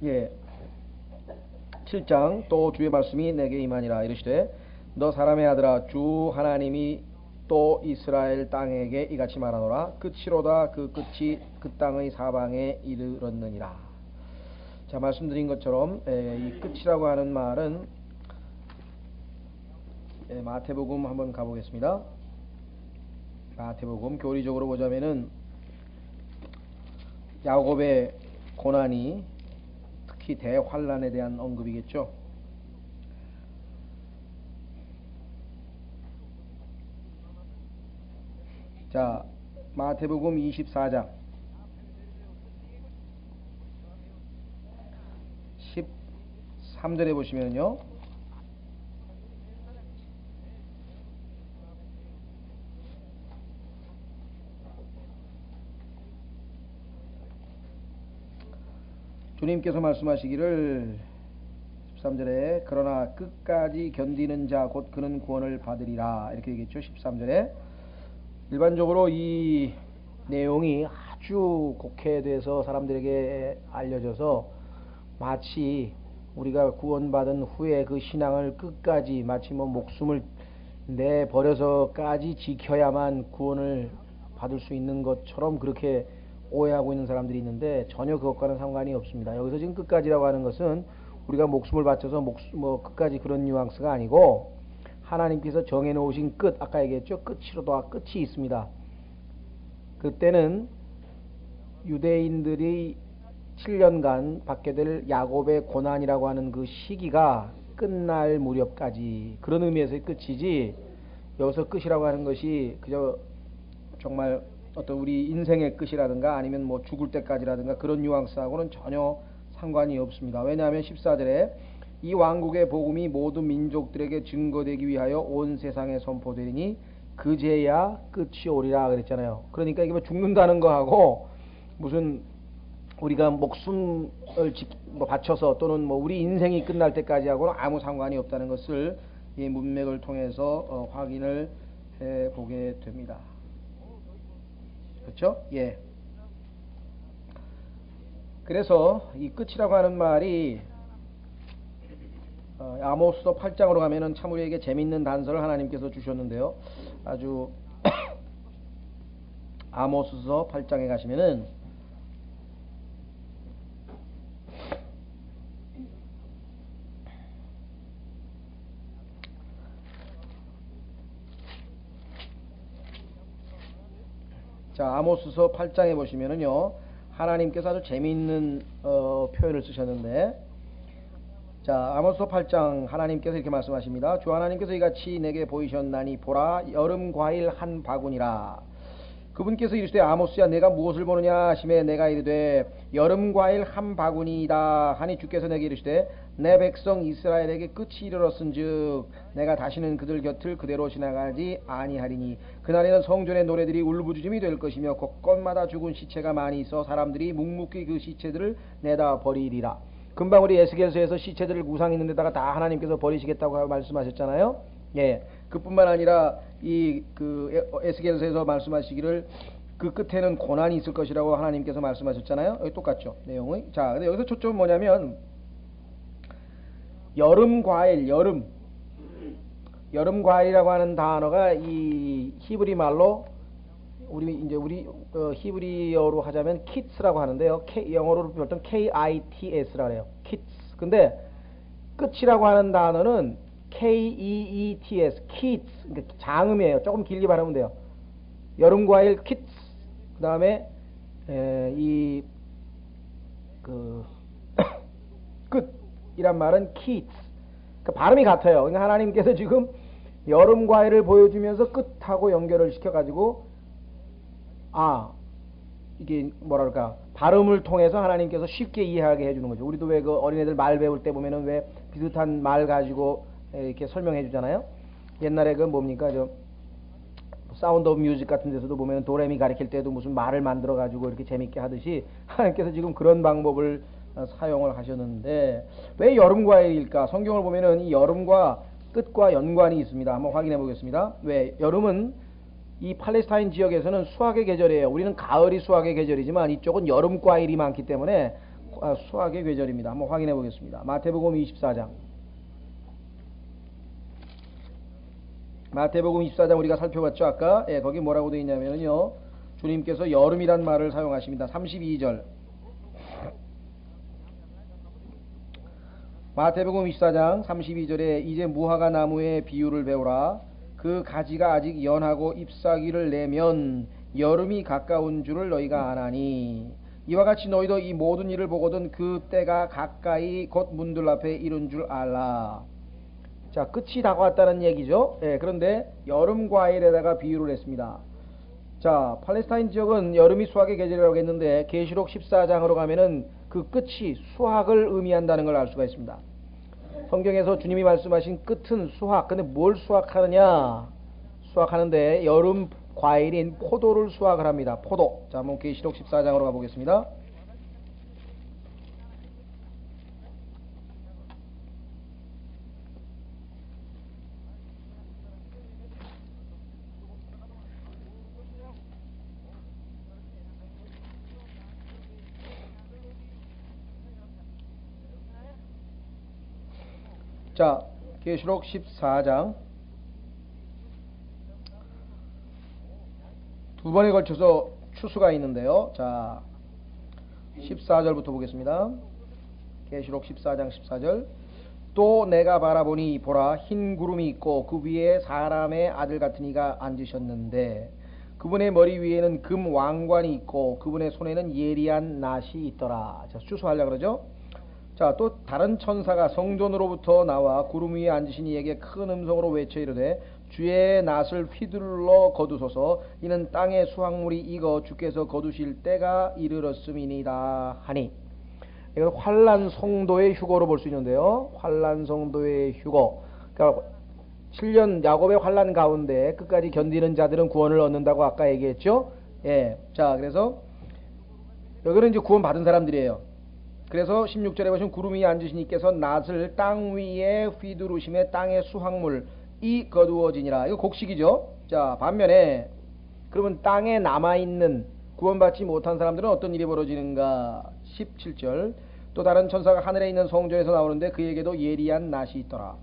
예, 7장 또 주의 말씀이 내게 임하니라 이르시되 너 사람의 아들아 주 하나님이 또 이스라엘 땅에게 이같이 말하노라 끝이로다 그 끝이 그 땅의 사방에 이르렀느니라. 자, 말씀드린 것처럼 이 끝이라고 하는 말은 마태복음 한번 가보겠습니다. 마태복음 교리적으로 보자면은 야곱의 고난이 특히 대환란에 대한 언급이겠죠. 자, 마태복음 24장 13절에 보시면요, 주님께서 말씀하시기를 13절에 그러나 끝까지 견디는 자 곧 그는 구원을 받으리라 이렇게 얘기했죠. 13절에 일반적으로 이 내용이 아주 곡해돼서 사람들에게 알려져서 마치 우리가 구원받은 후에 그 신앙을 끝까지 마치 목숨을 내버려서까지 지켜야만 구원을 받을 수 있는 것처럼 그렇게 오해하고 있는 사람들이 있는데 전혀 그것과는 상관이 없습니다. 여기서 지금 끝까지라고 하는 것은 우리가 목숨을 바쳐서 끝까지 그런 뉘앙스가 아니고 하나님께서 정해놓으신 끝, 아까 얘기했죠. 끝이로다 끝이 있습니다. 그때는 유대인들이 7년간 받게 될 야곱의 고난이라고 하는 그 시기가 끝날 무렵까지, 그런 의미에서의 끝이지, 여기서 끝이라고 하는 것이 그저 정말 어떤 우리 인생의 끝이라든가 아니면 죽을 때까지라든가 그런 뉘앙스하고는 전혀 상관이 없습니다. 왜냐하면 14절에 이 왕국의 복음이 모든 민족들에게 증거되기 위하여 온 세상에 선포되리니 그제야 끝이 오리라 그랬잖아요. 그러니까 이게 죽는다는 거하고 무슨 우리가 목숨을 바쳐서 또는 우리 인생이 끝날 때까지 하고는 아무 상관이 없다는 것을 이 문맥을 통해서 확인을 해 보게 됩니다. 그렇죠? 예. 그래서 이 끝이라고 하는 말이 아모스서 8장으로 가면은 참 우리에게 재밌는 단서를 하나님께서 주셨는데요. 아주 아모스서 8장에 가시면은 자, 아모스서 8장에 보시면은요, 하나님께서 아주 재미있는 표현을 쓰셨는데, 자, 아모스서 8장 하나님께서 이렇게 말씀하십니다. 주 하나님께서 이같이 내게 보이셨나니 보라 여름 과일 한 바구니라. 그분께서 이르시되 아모스야 내가 무엇을 보느냐 하시매 내가 이르되 여름 과일 한 바구니이다 하니 주께서 내게 이르시되 내 백성 이스라엘에게 끝이 이르렀은즉 내가 다시는 그들 곁을 그대로 지나가지 아니하리니 그날에는 성전의 노래들이 울부짖음이 될 것이며 곳곳마다 죽은 시체가 많이 있어 사람들이 묵묵히 그 시체들을 내다 버리리라. 금방 우리 에스겔서에서 시체들을 구상 있는 데다가 다 하나님께서 버리시겠다고 말씀하셨잖아요. 예. 그뿐만 아니라 에스겔서에서 말씀하시기를 그 끝에는 고난이 있을 것이라고 하나님께서 말씀하셨잖아요. 여기 똑같죠. 내용이. 자, 근데 여기서 초점은 뭐냐면 여름 과일, 여름 과일이라고 하는 단어가 이 히브리 말로 우리 히브리어로 하자면 키츠라고 하는데요. 영어로 표현하면 KITS라 그래요. 키츠. 근데 끝이라고 하는 단어는 KEETS, 키츠. 그러니까 장음이에요. 조금 길게 발음하면 돼요. 여름 과일 키츠. 그다음에 끝이란 말은 키츠. 그러니까 발음이 같아요. 그러니까 하나님께서 지금 여름 과일을 보여주면서 끝하고 연결을 시켜가지고 이게 뭐랄까 발음을 통해서 하나님께서 쉽게 이해하게 해주는 거죠. 우리도 왜 그 어린애들 말 배울 때 보면은 왜 비슷한 말 가지고 이렇게 설명해 주잖아요. 옛날에 그 뭡니까 사운드 오브 뮤직 같은 데서도 보면 도레미 가르칠 때도 무슨 말을 만들어 가지고 이렇게 재밌게 하듯이 하나님께서 지금 그런 방법을 사용을 하셨는데 왜 여름 과일일까? 성경을 보면은 이 여름과 끝과 연관이 있습니다. 한번 확인해 보겠습니다. 왜 여름은 이 팔레스타인 지역에서는 수확의 계절이에요. 우리는 가을이 수확의 계절이지만 이쪽은 여름 과일이 많기 때문에 수학의 계절입니다. 한번 확인해 보겠습니다. 마태복음 24장. 마태복음 24장 우리가 살펴봤죠 아까. 예, 거기 뭐라고 되어 있냐면요, 주님께서 여름이란 말을 사용하십니다. 32절. 마태복음 24장 32절에 이제 무화과 나무의 비유를 배우라. 그 가지가 아직 연하고 잎사귀를 내면 여름이 가까운 줄을 너희가 아나니 이와 같이 너희도 이 모든 일을 보거든 그 때가 가까이 곧 문들 앞에 이른 줄 알라. 자, 끝이 다가왔다는 얘기죠. 예, 그런데 여름 과일에다가 비유를 했습니다. 자, 팔레스타인 지역은 여름이 수학의 계절이라고 했는데 계시록 14장으로 가면은 그 끝이 수학을 의미한다는 걸 알 수가 있습니다. 성경에서 주님이 말씀하신 끝은 수학. 근데 뭘 수학하느냐? 수학하는데 여름 과일인 포도를 수확을 합니다. 포도. 자, 한번 계시록 14장으로 가보겠습니다. 자, 계시록 14장 두 번에 걸쳐서 추수가 있는데요. 자, 14절부터 보겠습니다. 계시록 14장 14절. 또 내가 바라보니 보라 흰 구름이 있고 그 위에 사람의 아들 같은 이가 앉으셨는데 그분의 머리 위에는 금 왕관이 있고 그분의 손에는 예리한 낫이 있더라. 자, 추수하려고 그러죠. 자, 또 다른 천사가 성전으로부터 나와 구름 위에 앉으신 이에게 큰 음성으로 외쳐 이르되 주의 낫을 휘둘러 거두소서 이는 땅의 수확물이 익어 주께서 거두실 때가 이르렀음이니이다 하니. 이건 환난 성도의 휴거로 볼 수 있는데요. 환난 성도의 휴거. 그러니까 7년 야곱의 환난 가운데 끝까지 견디는 자들은 구원을 얻는다고 아까 얘기했죠. 예. 자, 그래서 여기는 이제 구원 받은 사람들이에요. 그래서 16절에 보시면 구름 위에 앉으신 이께서 낫을 땅 위에 휘두르심에 땅의 수확물이 거두어지니라. 이거 곡식이죠. 자, 반면에 그러면 땅에 남아있는 구원받지 못한 사람들은 어떤 일이 벌어지는가. 17절. 또 다른 천사가 하늘에 있는 성전에서 나오는데 그에게도 예리한 낫이 있더라.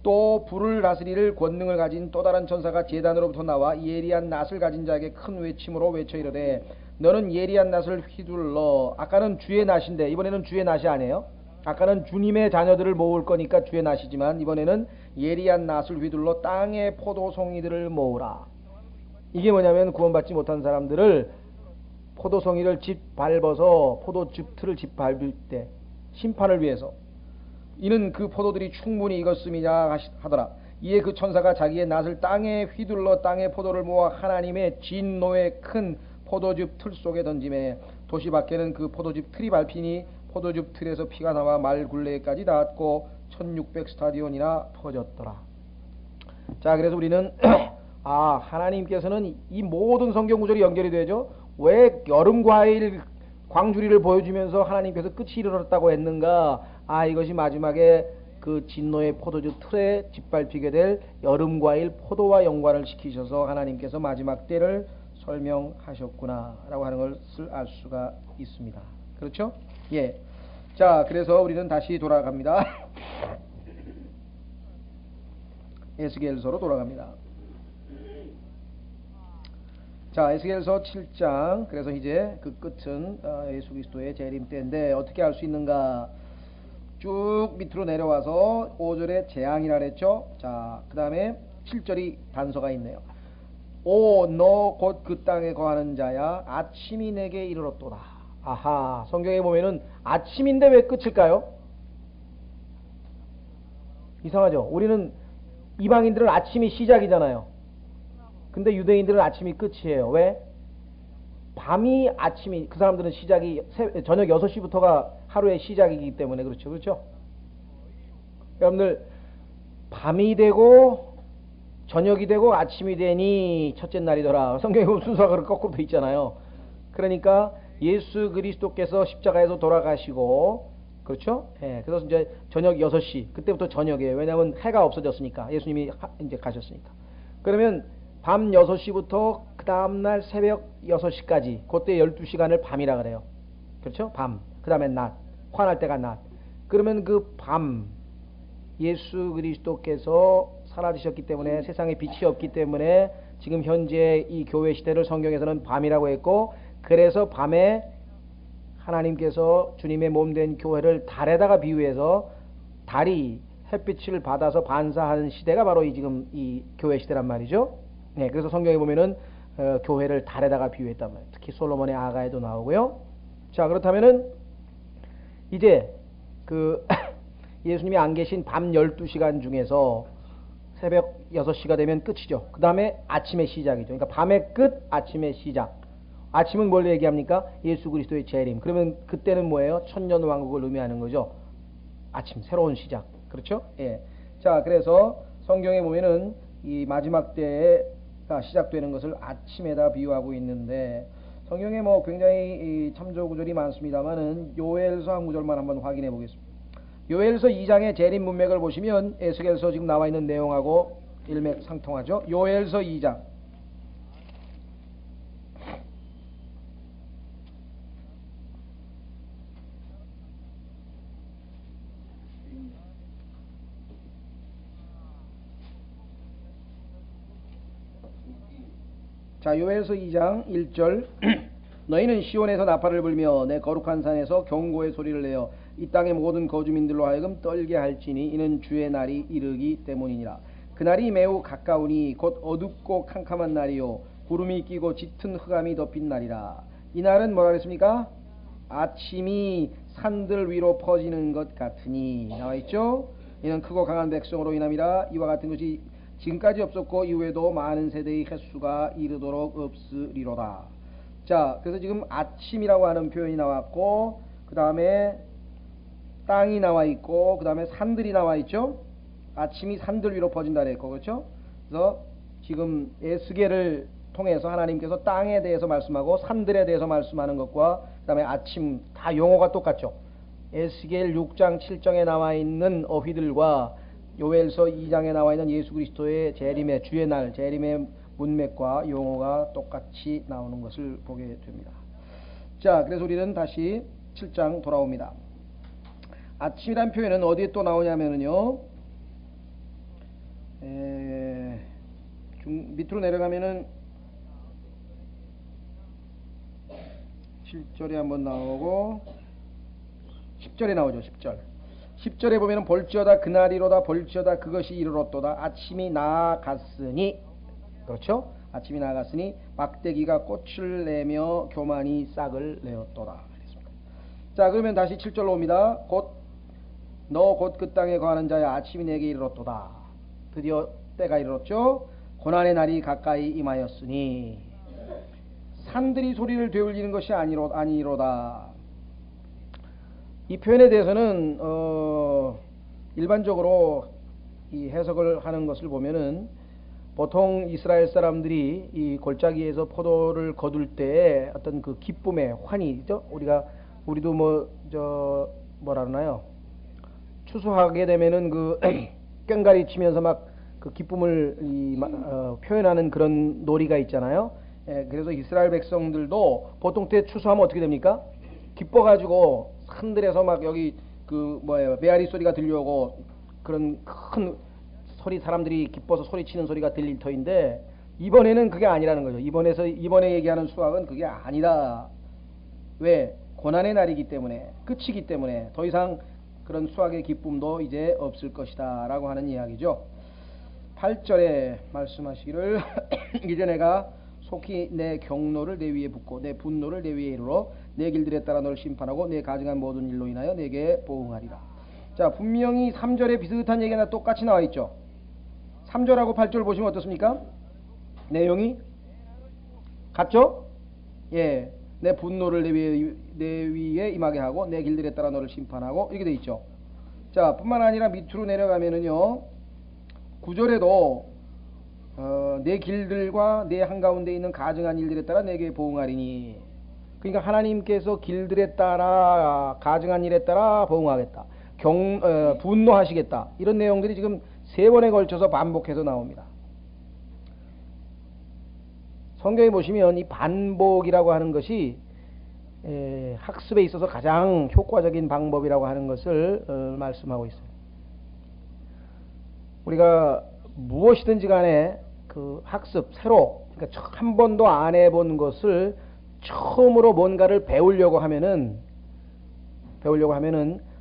또 불을 다스릴 권능을 가진 또 다른 천사가 제단으로부터 나와 예리한 낫을 가진 자에게 큰 외침으로 외쳐 이르되 너는 예리한 낫을 휘둘러. 아까는 주의 낫인데 이번에는 주의 낫이 아니에요. 아까는 주님의 자녀들을 모을 거니까 주의 낫이지만 이번에는 예리한 낫을 휘둘러 땅의 포도송이들을 모으라. 이게 뭐냐면 구원받지 못한 사람들을 포도송이를 짓밟아서 포도즙 틀을 짓밟을 때 심판을 위해서 이는 그 포도들이 충분히 익었음이냐 하더라. 이에 그 천사가 자기의 낫을 땅에 휘둘러 땅의 포도를 모아 하나님의 진노의 큰 포도즙 틀 속에 던짐에 도시 밖에는 그 포도즙 틀이 밟히니 포도즙 틀에서 피가 나와 말 굴레까지 닿았고 1600 스타디온이나 퍼졌더라. 자, 그래서 우리는 하나님께서는 이 모든 성경 구절이 연결이 되죠. 왜 여름 과일 광주리를 보여주면서 하나님께서 끝이 이르렀다고 했는가. 이것이 마지막에 그 진노의 포도주 틀에 짓밟히게 될 여름 과일 포도와 연관을 시키셔서 하나님께서 마지막 때를 설명하셨구나 라고 하는 것을 알 수가 있습니다. 그렇죠? 예. 자, 그래서 우리는 다시 돌아갑니다. 에스겔서로 돌아갑니다. 자, 에스겔서 7장. 그래서 이제 그 끝은 예수 그리스도의 재림 때인데 어떻게 알 수 있는가. 쭉 밑으로 내려와서 5절에 재앙이라 그랬죠. 자, 그 다음에 7절이 단서가 있네요. 오, 너 곧 그 땅에 거하는 자야, 아침이 내게 이르렀도다. 아하, 성경에 보면은 아침인데 왜 끝일까요? 이상하죠. 우리는 이방인들은 아침이 시작이잖아요. 근데 유대인들은 아침이 끝이에요. 왜? 밤이 아침이, 그 사람들은 시작이 저녁 6시부터가 하루의 시작이기 때문에 그렇죠. 그렇죠? 여러분들 밤이 되고 저녁이 되고 아침이 되니 첫째 날이더라. 성경에 보면 순서가 거꾸로 돼 있잖아요. 그러니까 예수 그리스도께서 십자가에서 돌아가시고, 그렇죠? 예, 그래서 이제 저녁 6시, 그때부터 저녁이에요. 왜냐하면 해가 없어졌으니까. 예수님이 이제 가셨으니까. 그러면 밤 6시부터 그 다음날 새벽 6시까지, 그때 12시간을 밤이라 그래요. 그렇죠? 밤. 그 다음에 낮. 환할 때가 낮. 그러면 그 밤, 예수 그리스도께서 사라지셨기 때문에 세상에 빛이 없기 때문에 지금 현재 이 교회 시대를 성경에서는 밤이라고 했고, 그래서 밤에 하나님께서 주님의 몸된 교회를 달에다가 비유해서 달이 햇빛을 받아서 반사하는 시대가 바로 지금 이 교회 시대란 말이죠. 네, 그래서 성경에 보면은 교회를 달에다가 비유했단 말이에요. 특히 솔로몬의 아가에도 나오고요. 자, 그렇다면은 이제 그 예수님이 안 계신 밤 12시간 중에서 새벽 6시가 되면 끝이죠. 그 다음에 아침의 시작이죠. 그러니까 밤의 끝, 아침의 시작. 아침은 뭘 얘기합니까? 예수 그리스도의 재림. 그러면 그때는 뭐예요? 천년왕국을 의미하는 거죠. 아침, 새로운 시작. 그렇죠? 예. 자, 그래서 성경에 보면은 이 마지막 때가 시작되는 것을 아침에다 비유하고 있는데, 성경에 뭐 굉장히 참조 구절이 많습니다만은 요엘서 한 구절만 한번 확인해 보겠습니다. 요엘서 2장의 재림 문맥을 보시면 에스겔서 지금 나와 있는 내용하고 일맥상통하죠. 요엘서 2장. 자, 요엘서 2장 1절. 너희는 시온에서 나팔을 불며 내 거룩한 산에서 경고의 소리를 내어 이 땅의 모든 거주민들로 하여금 떨게 할지니 이는 주의 날이 이르기 때문이니라. 그날이 매우 가까우니 곧 어둡고 캄캄한 날이요 구름이 끼고 짙은 흑암이 덮인 날이라. 이 날은 뭐라 그랬습니까? 아침이 산들 위로 퍼지는 것 같으니 나와있죠. 이는 크고 강한 백성으로 인함이라. 이와 같은 것이 지금까지 없었고 이후에도 많은 세대의 횟수가 이르도록 없으리로다. 자, 그래서 지금 아침이라고 하는 표현이 나왔고, 그 다음에 땅이 나와 있고, 그 다음에 산들이 나와 있죠. 아침이 산들 위로 퍼진다 그랬고, 그렇죠? 그래서 지금 에스겔을 통해서 하나님께서 땅에 대해서 말씀하고 산들에 대해서 말씀하는 것과 그 다음에 아침 다 용어가 똑같죠. 에스겔 6장 7장에 나와 있는 어휘들과 요엘서 2장에 나와 있는 예수 그리스도의 재림의 주의 날 재림의 문맥과 용어가 똑같이 나오는 것을 보게 됩니다. 자, 그래서 우리는 다시 7장 돌아옵니다. 아침이란 표현은 어디에 또 나오냐면요, 밑으로 내려가면은 7절에 한번 나오고 10절에 나오죠. 10절에 보면은 볼지어다 그날이로다 볼지어다 그것이 이르렀도다 아침이 나아갔으니, 그렇죠? 아침이 나아갔으니 막대기가 꽃을 내며 교만이 싹을 내었도다. 자, 그러면 다시 7절로 옵니다. 너 곧 그 땅에 거하는 자야 아침이 내게 이르렀도다. 드디어 때가 이르렀죠. 고난의 날이 가까이 임하였으니 산들이 소리를 되울리는 것이 아니로다. 이 표현에 대해서는 일반적으로 이 해석을 하는 것을 보면은 보통 이스라엘 사람들이 이 골짜기에서 포도를 거둘 때 어떤 그 기쁨의 환희죠. 우리도 뭐라 그러나요? 추수하게 되면은 그 꽹가리 치면서 막 그 기쁨을 표현하는 그런 놀이가 있잖아요. 예, 그래서 이스라엘 백성들도 보통 때 추수하면 어떻게 됩니까? 기뻐가지고 산들에서 막 여기 메아리 소리가 들려오고 그런 큰 소리, 사람들이 기뻐서 소리치는 소리가 들릴 터인데, 이번에는 그게 아니라는 거죠. 이번에 얘기하는 수확은 그게 아니다. 왜? 고난의 날이기 때문에, 끝이기 때문에 더 이상 그런 수확의 기쁨도 이제 없을 것이다 라고 하는 이야기죠. 8절에 말씀하시기를 이제 내가 속히 내 경노를 내 위에 붓고 내 분노를 내 위에 이르러 내 길들에 따라 너를 심판하고 내 가증한 모든 일로 인하여 내게 보응하리라. 자, 분명히 3절에 비슷한 얘기가 똑같이 나와 있죠. 3절하고 8절 보시면 어떻습니까? 내용이 같죠? 예, 내 분노를 내 위에 임하게 하고 내 길들에 따라 너를 심판하고 이렇게 돼 있죠. 자, 뿐만 아니라 밑으로 내려가면은요 9절에도 내 길들과 내 한가운데 있는 가증한 일들에 따라 내게 보응하리니, 그러니까 하나님께서 길들에 따라 가증한 일에 따라 보응하겠다, 분노하시겠다, 이런 내용들이 지금 3번에 걸쳐서 반복해서 나옵니다. 성경에 보시면 이 반복이라고 하는 것이 학습에 있어서 가장 효과적인 방법이라고 하는 것을 말씀하고 있어요. 우리가 무엇이든지 간에 그 학습, 새로, 그러니까 한 번도 안 해본 것을 처음으로 뭔가를 배우려고 하면은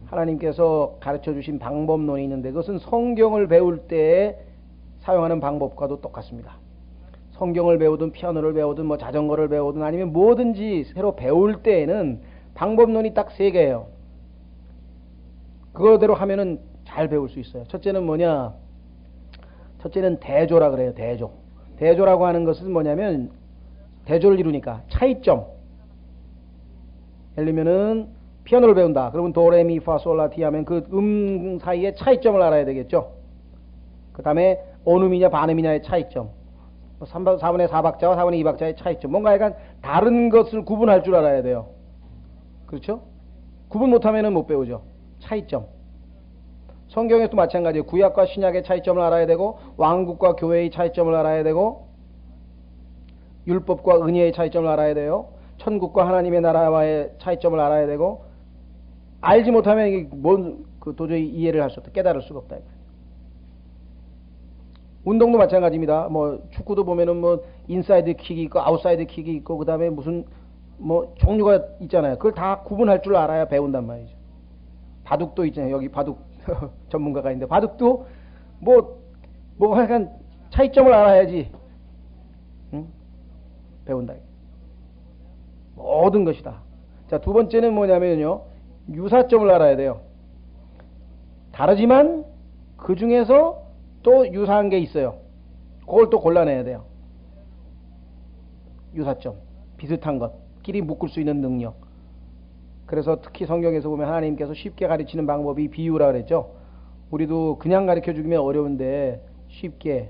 하나님께서 가르쳐 주신 방법론이 있는데, 그것은 성경을 배울 때 사용하는 방법과도 똑같습니다. 성경을 배우든 피아노를 배우든 뭐 자전거를 배우든 아니면 뭐든지 새로 배울 때에는 방법론이 딱 3개예요. 그거대로 하면은 잘 배울 수 있어요. 첫째는 뭐냐? 첫째는 대조라 그래요. 대조. 대조라고 하는 것은 뭐냐면 대조를 이루니까 차이점. 예를 들면은 피아노를 배운다. 그러면 도레미파솔라티 하면 그 사이의 차이점을 알아야 되겠죠. 그 다음에 온음이냐 반음이냐의 차이점. 4분의 4박자와 4분의 2박자의 차이점. 뭔가 약간 다른 것을 구분할 줄 알아야 돼요. 그렇죠? 구분 못하면 못 배우죠. 차이점. 성경에도 마찬가지예요. 구약과 신약의 차이점을 알아야 되고, 왕국과 교회의 차이점을 알아야 되고, 율법과 은혜의 차이점을 알아야 돼요. 천국과 하나님의 나라와의 차이점을 알아야 되고, 알지 못하면 이게 도저히 이해를 할 수 없다. 깨달을 수가 없다. 운동도 마찬가지입니다. 뭐 축구도 보면은 뭐 인사이드 킥이 있고 아웃사이드 킥이 있고 그 다음에 무슨 뭐 종류가 있잖아요. 그걸 다 구분할 줄 알아야 배운단 말이죠. 바둑도 있잖아요. 여기 바둑 전문가가 있는데 바둑도 뭐 약간 차이점을 알아야지 배운다. 모든 것이다. 자, 두 번째는 뭐냐면요, 유사점을 알아야 돼요. 다르지만 그 중에서 또 유사한 게 있어요. 그걸 또 골라내야 돼요. 유사점, 비슷한 것끼리 묶을 수 있는 능력. 그래서 특히 성경에서 보면 하나님께서 쉽게 가르치는 방법이 비유라 그랬죠. 우리도 그냥 가르쳐 주기면 어려운데 쉽게,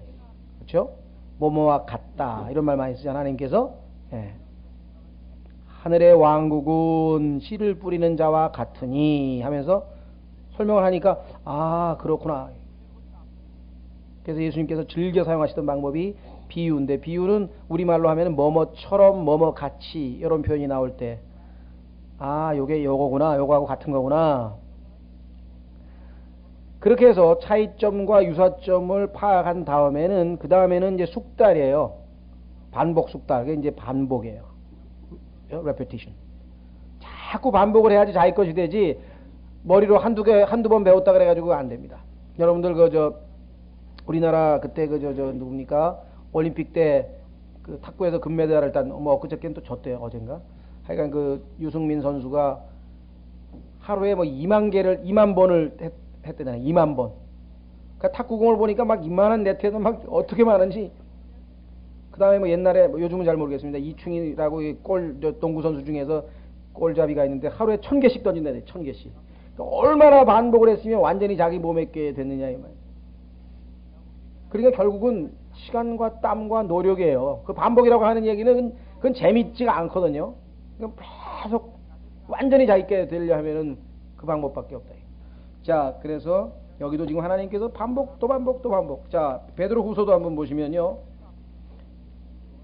그렇죠? 뭐뭐와 같다 이런 말 많이 쓰잖아요. 하나님께서 하늘의 왕국은 씨를 뿌리는 자와 같으니 하면서 설명을 하니까 아 그렇구나. 그래서 예수님께서 즐겨 사용하시던 방법이 비유인데, 비유는 우리말로 하면 뭐뭐처럼 뭐뭐같이 이런 표현이 나올 때 아 요게 요거구나, 요거하고 같은 거구나. 그렇게 해서 차이점과 유사점을 파악한 다음에는 그 다음에는 이제 숙달이에요. 반복 숙달. 그게 이제 반복이에요. repetition. 자꾸 반복을 해야지 자기 것이 되지 머리로 한두 번 배웠다 그래가지고 안 됩니다. 여러분들 우리나라 그때 누굽니까? 올림픽 때 그 탁구에서 금메달을 딴 뭐 엊그저께는 또 졌대요. 어젠가. 하여간 그 유승민 선수가 하루에 뭐 2만 번을 했대잖아요. 2만 번. 그러니까 탁구공을 보니까 막 이만한 네트에도 막 어떻게 많은지. 그 다음에 뭐 옛날에 요즘은 잘 모르겠습니다. 이충이라고 농구 선수 중에서 골잡이가 있는데 하루에 1000개씩 던진다네. 1000개씩. 그러니까 얼마나 반복을 했으면 완전히 자기 몸에 게 됐느냐 이 말이에요. 그러니까 결국은 시간과 땀과 노력이에요. 그 반복이라고 하는 얘기는 그건 재밌지가 않거든요. 그러니까 계속 완전히 자기께 되려 하면은 그 방법밖에 없다. 자, 그래서 여기도 지금 하나님께서 반복 또 반복 또 반복. 자, 베드로 후서도 한번 보시면요.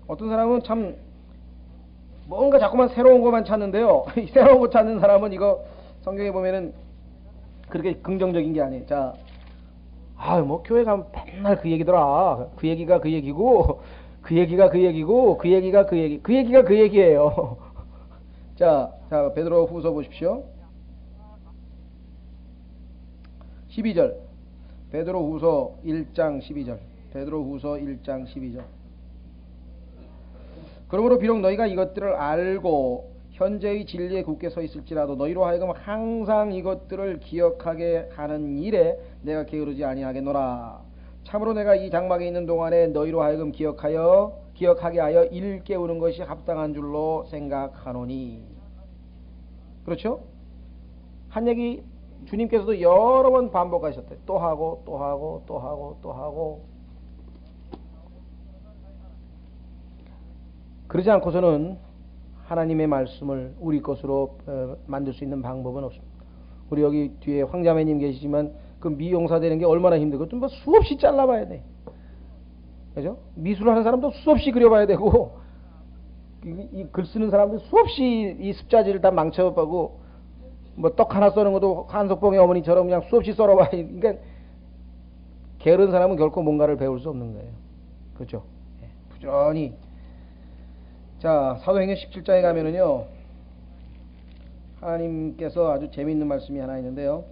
어떤 사람은 참 뭔가 자꾸만 새로운 것만 찾는데요. 새로운 거 찾는 사람은 이거 성경에 보면은 그렇게 긍정적인 게 아니에요. 자, 뭐 교회 가면 맨날 그 얘기더라. 그 얘기가 그 얘기고, 그 얘기가 그 얘기고, 그 얘기가 그 얘기, 그 얘기가 그 얘기예요. 자, 베드로 후서 보십시오. 12절. 베드로 후서 1장 12절. 베드로 후서 1장 12절. 그러므로 비록 너희가 이것들을 알고 현재의 진리에 굳게 서 있을지라도 너희로 하여금 항상 이것들을 기억하게 하는 일에 내가 게으르지 아니하겠노라. 참으로 내가 이 장막에 있는 동안에 너희로 하여금 기억하게 하여 일깨우는 것이 합당한 줄로 생각하노니. 그렇죠? 한 얘기 주님께서도 여러 번 반복하셨대. 또 하고 또 하고 또 하고 또 하고. 그러지 않고서는 하나님의 말씀을 우리 것으로 만들 수 있는 방법은 없습니다. 우리 여기 뒤에 황자매님 계시지만 그 미용사 되는 게 얼마나 힘들고 좀 수없이 잘라봐야 돼. 그죠? 미술을 하는 사람도 수없이 그려봐야 되고 이 글 쓰는 사람들 수없이 이 습자지를 다 망쳐보고 뭐 떡 하나 써는 것도 한석봉의 어머니처럼 그냥 수없이 썰어봐. 그러니까 게으른 사람은 결코 뭔가를 배울 수 없는 거예요. 그렇죠? 부지런히. 자, 사도행전 17장에 가면은요, 하나님께서 아주 재미있는 말씀이 하나 있는데요.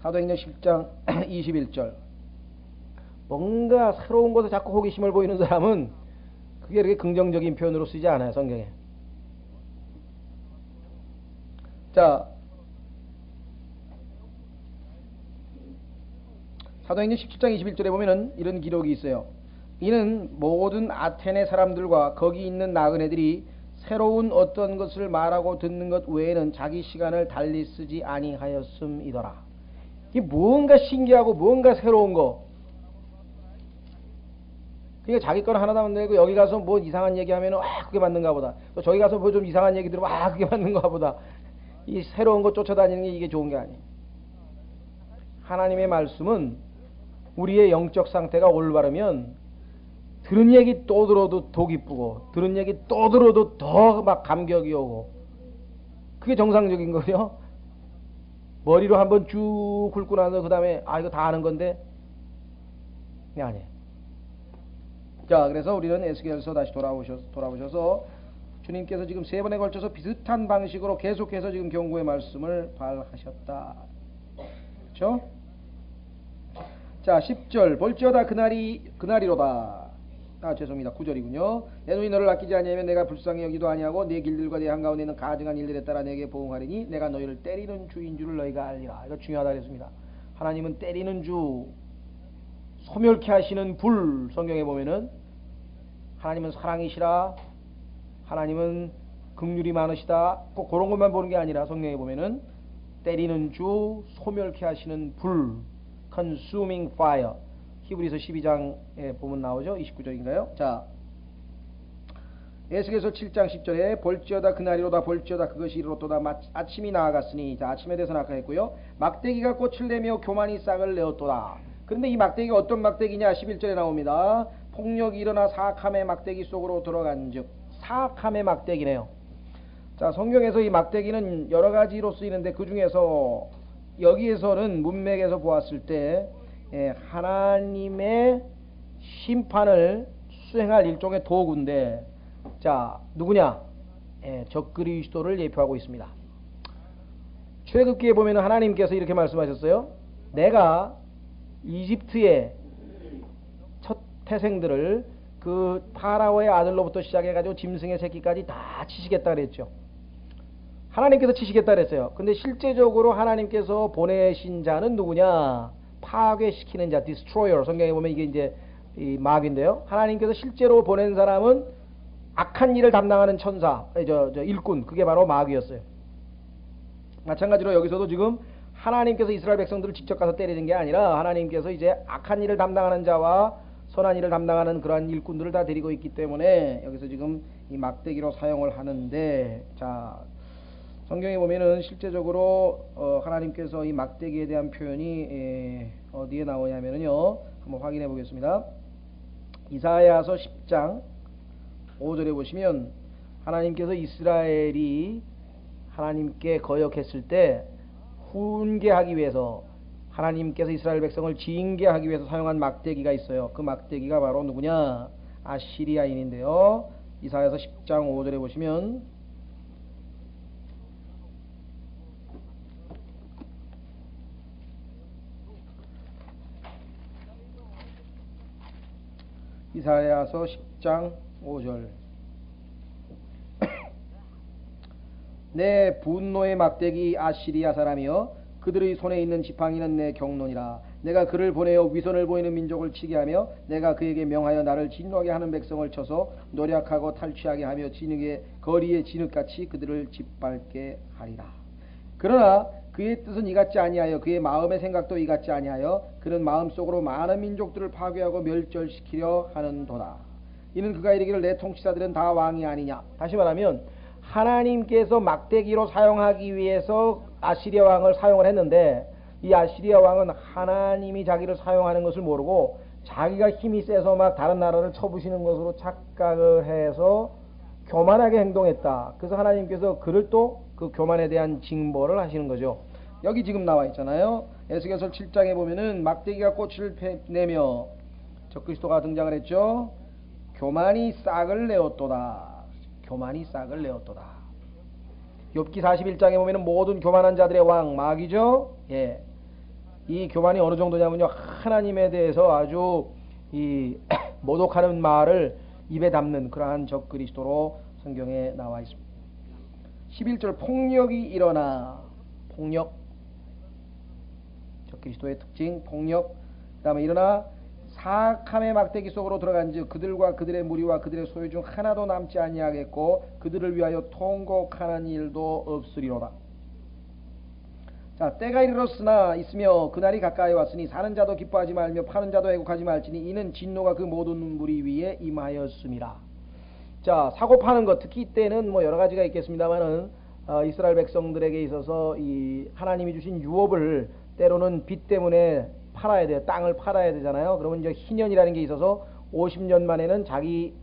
사도행전 10장 21절. 뭔가 새로운 것에 자꾸 호기심을 보이는 사람은 그게 이렇게 긍정적인 표현으로 쓰지 않아요, 성경에. 자, 사도행전 17장 21절에 보면은 이런 기록이 있어요. 이는 모든 아테네 사람들과 거기 있는 나그네들이 새로운 어떤 것을 말하고 듣는 것 외에는 자기 시간을 달리 쓰지 아니하였음이더라. 이게 무언가 신기하고 무언가 새로운 거. 그러니까 자기 건 하나도 안 내고 여기 가서 뭐 이상한 얘기하면 그게 맞는가 보다. 또 저기 가서 뭐 좀 이상한 얘기 들으면 그게 맞는가 보다. 이 새로운 거 쫓아다니는 게 이게 좋은 게 아니에요. 하나님의 말씀은 우리의 영적 상태가 올바르면 들은 얘기 또 들어도 더 기쁘고 들은 얘기 또 들어도 더 막 감격이 오고 그게 정상적인 거요. 머리로 한번 쭉 훑고 나서 그 다음에 이거 다 아는 건데 그게 아니에요. 자, 그래서 우리는 에스겔서 다시 돌아오셔서 주님께서 지금 3번에 걸쳐서 비슷한 방식으로 계속해서 지금 경고의 말씀을 발하셨다. 그렇죠? 자, 10절. 볼지어다 그날이로다. 죄송합니다. 9절이군요. 내 눈이 너를 아끼지 아니하면 내가 불쌍히 여기도 아니하고 내 길들과 내 한가운데 있는 가증한 일들에 따라 내게 보응하리니 내가 너희를 때리는 주인 줄을 너희가 알리라. 이거 중요하다 그랬습니다. 하나님은 때리는 주, 소멸케 하시는 불. 성경에 보면은 하나님은 사랑이시라, 하나님은 긍휼이 많으시다. 꼭 그런 것만 보는 게 아니라 성경에 보면은 때리는 주, 소멸케 하시는 불, consuming fire. 히브리서 12장에 보면 나오죠. 29절인가요? 자, 에스겔서 7장 10절에 볼지어다 그날이로다 볼지어다 그것이 이르렀도다 아침이 나아갔으니. 자, 아침에 대해서 아까 했고요. 막대기가 꽃을 내며 교만이 싹을 내었도다. 그런데 이 막대기가 어떤 막대기냐? 11절에 나옵니다. 폭력이 일어나 사악함의 막대기 속으로 들어간즉. 사악함의 막대기네요. 자, 성경에서 이 막대기는 여러 가지로 쓰이는데 그 중에서 여기에서는 문맥에서 보았을 때 하나님의 심판을 수행할 일종의 도구인데, 자, 누구냐? 적그리스도를 예표하고 있습니다. 출애굽기에 보면 하나님께서 이렇게 말씀하셨어요. 내가 이집트의 첫 태생들을 그 파라오의 아들로부터 시작해가지고 짐승의 새끼까지 다 치시겠다 그랬죠. 하나님께서 치시겠다 그랬어요. 근데 실제적으로 하나님께서 보내신 자는 누구냐? 파괴시키는 자, destroyer. 성경에 보면 이게 이제 이 마귀인데요. 하나님께서 실제로 보낸 사람은 악한 일을 담당하는 천사, 일꾼, 그게 바로 마귀였어요. 마찬가지로 여기서도 지금 하나님께서 이스라엘 백성들을 직접 가서 때리는 게 아니라 하나님께서 이제 악한 일을 담당하는 자와 선한 일을 담당하는 그러한 일꾼들을 다 데리고 있기 때문에 여기서 지금 이 막대기로 사용을 하는데, 자, 성경에 보면은 실제적으로 하나님께서 이 막대기에 대한 표현이 어디에 나오냐면요, 한번 확인해 보겠습니다. 이사야서 10장 5절에 보시면 하나님께서 이스라엘이 하나님께 거역했을 때 훈계하기 위해서 하나님께서 이스라엘 백성을 징계하기 위해서 사용한 막대기가 있어요. 그 막대기가 바로 누구냐? 아시리아인인데요. 이사야서 10장 5절에 보시면 이사야서 10장 5절 내 분노의 막대기 아시리아 사람이여 그들의 손에 있는 지팡이는 내 경론이라. 내가 그를 보내어 위선을 보이는 민족을 치게 하며 내가 그에게 명하여 나를 진노하게 하는 백성을 쳐서 노력하고 탈취하게 하며 진흙의 거리의 진흙같이 그들을 짓밟게 하리라. 그러나 그의 뜻은 이같지 아니하여 그의 마음의 생각도 이같지 아니하여 그는 마음속으로 많은 민족들을 파괴하고 멸절시키려 하는도다. 이는 그가 이르기를 내 통치자들은 다 왕이 아니냐. 다시 말하면 하나님께서 막대기로 사용하기 위해서 아시리아 왕을 사용을 했는데 이 아시리아 왕은 하나님이 자기를 사용하는 것을 모르고 자기가 힘이 세서 막 다른 나라를 쳐부시는 것으로 착각을 해서 교만하게 행동했다. 그래서 하나님께서 그를 또 그 교만에 대한 징벌을 하시는 거죠. 여기 지금 나와 있잖아요. 에스겔서 7장에 보면은 막대기가 꽃을 내며 적그리스도가 등장을 했죠. 교만이 싹을 내었도다. 교만이 싹을 내었도다. 욥기 41장에 보면은 모든 교만한 자들의 왕 마귀죠. 예. 이 교만이 어느 정도냐면요. 하나님에 대해서 아주 이 모독하는 말을 입에 담는 그러한 적그리스도로 성경에 나와 있습니다. 11절 폭력이 일어나. 폭력. 적그리스도의 특징 폭력. 그 다음에 일어나 사악함의 막대기 속으로 들어간즉 그들과 그들의 무리와 그들의 소유 중 하나도 남지 아니하겠고 그들을 위하여 통곡하는 일도 없으리로다. 자, 때가 이르렀으나 있으며 그날이 가까이 왔으니 사는 자도 기뻐하지 말며 파는 자도 애국하지 말지니 이는 진노가 그 모든 무리 위에 임하였음이라. 자, 사고 파는 것, 특히 이때는 뭐 여러 가지가 있겠습니다만은 이스라엘 백성들에게 있어서 이 하나님이 주신 유업을 때로는 빚 때문에 팔아야 돼요. 땅을 팔아야 되잖아요. 그러면 이제 희년이라는 게 있어서 50년 만에는 자기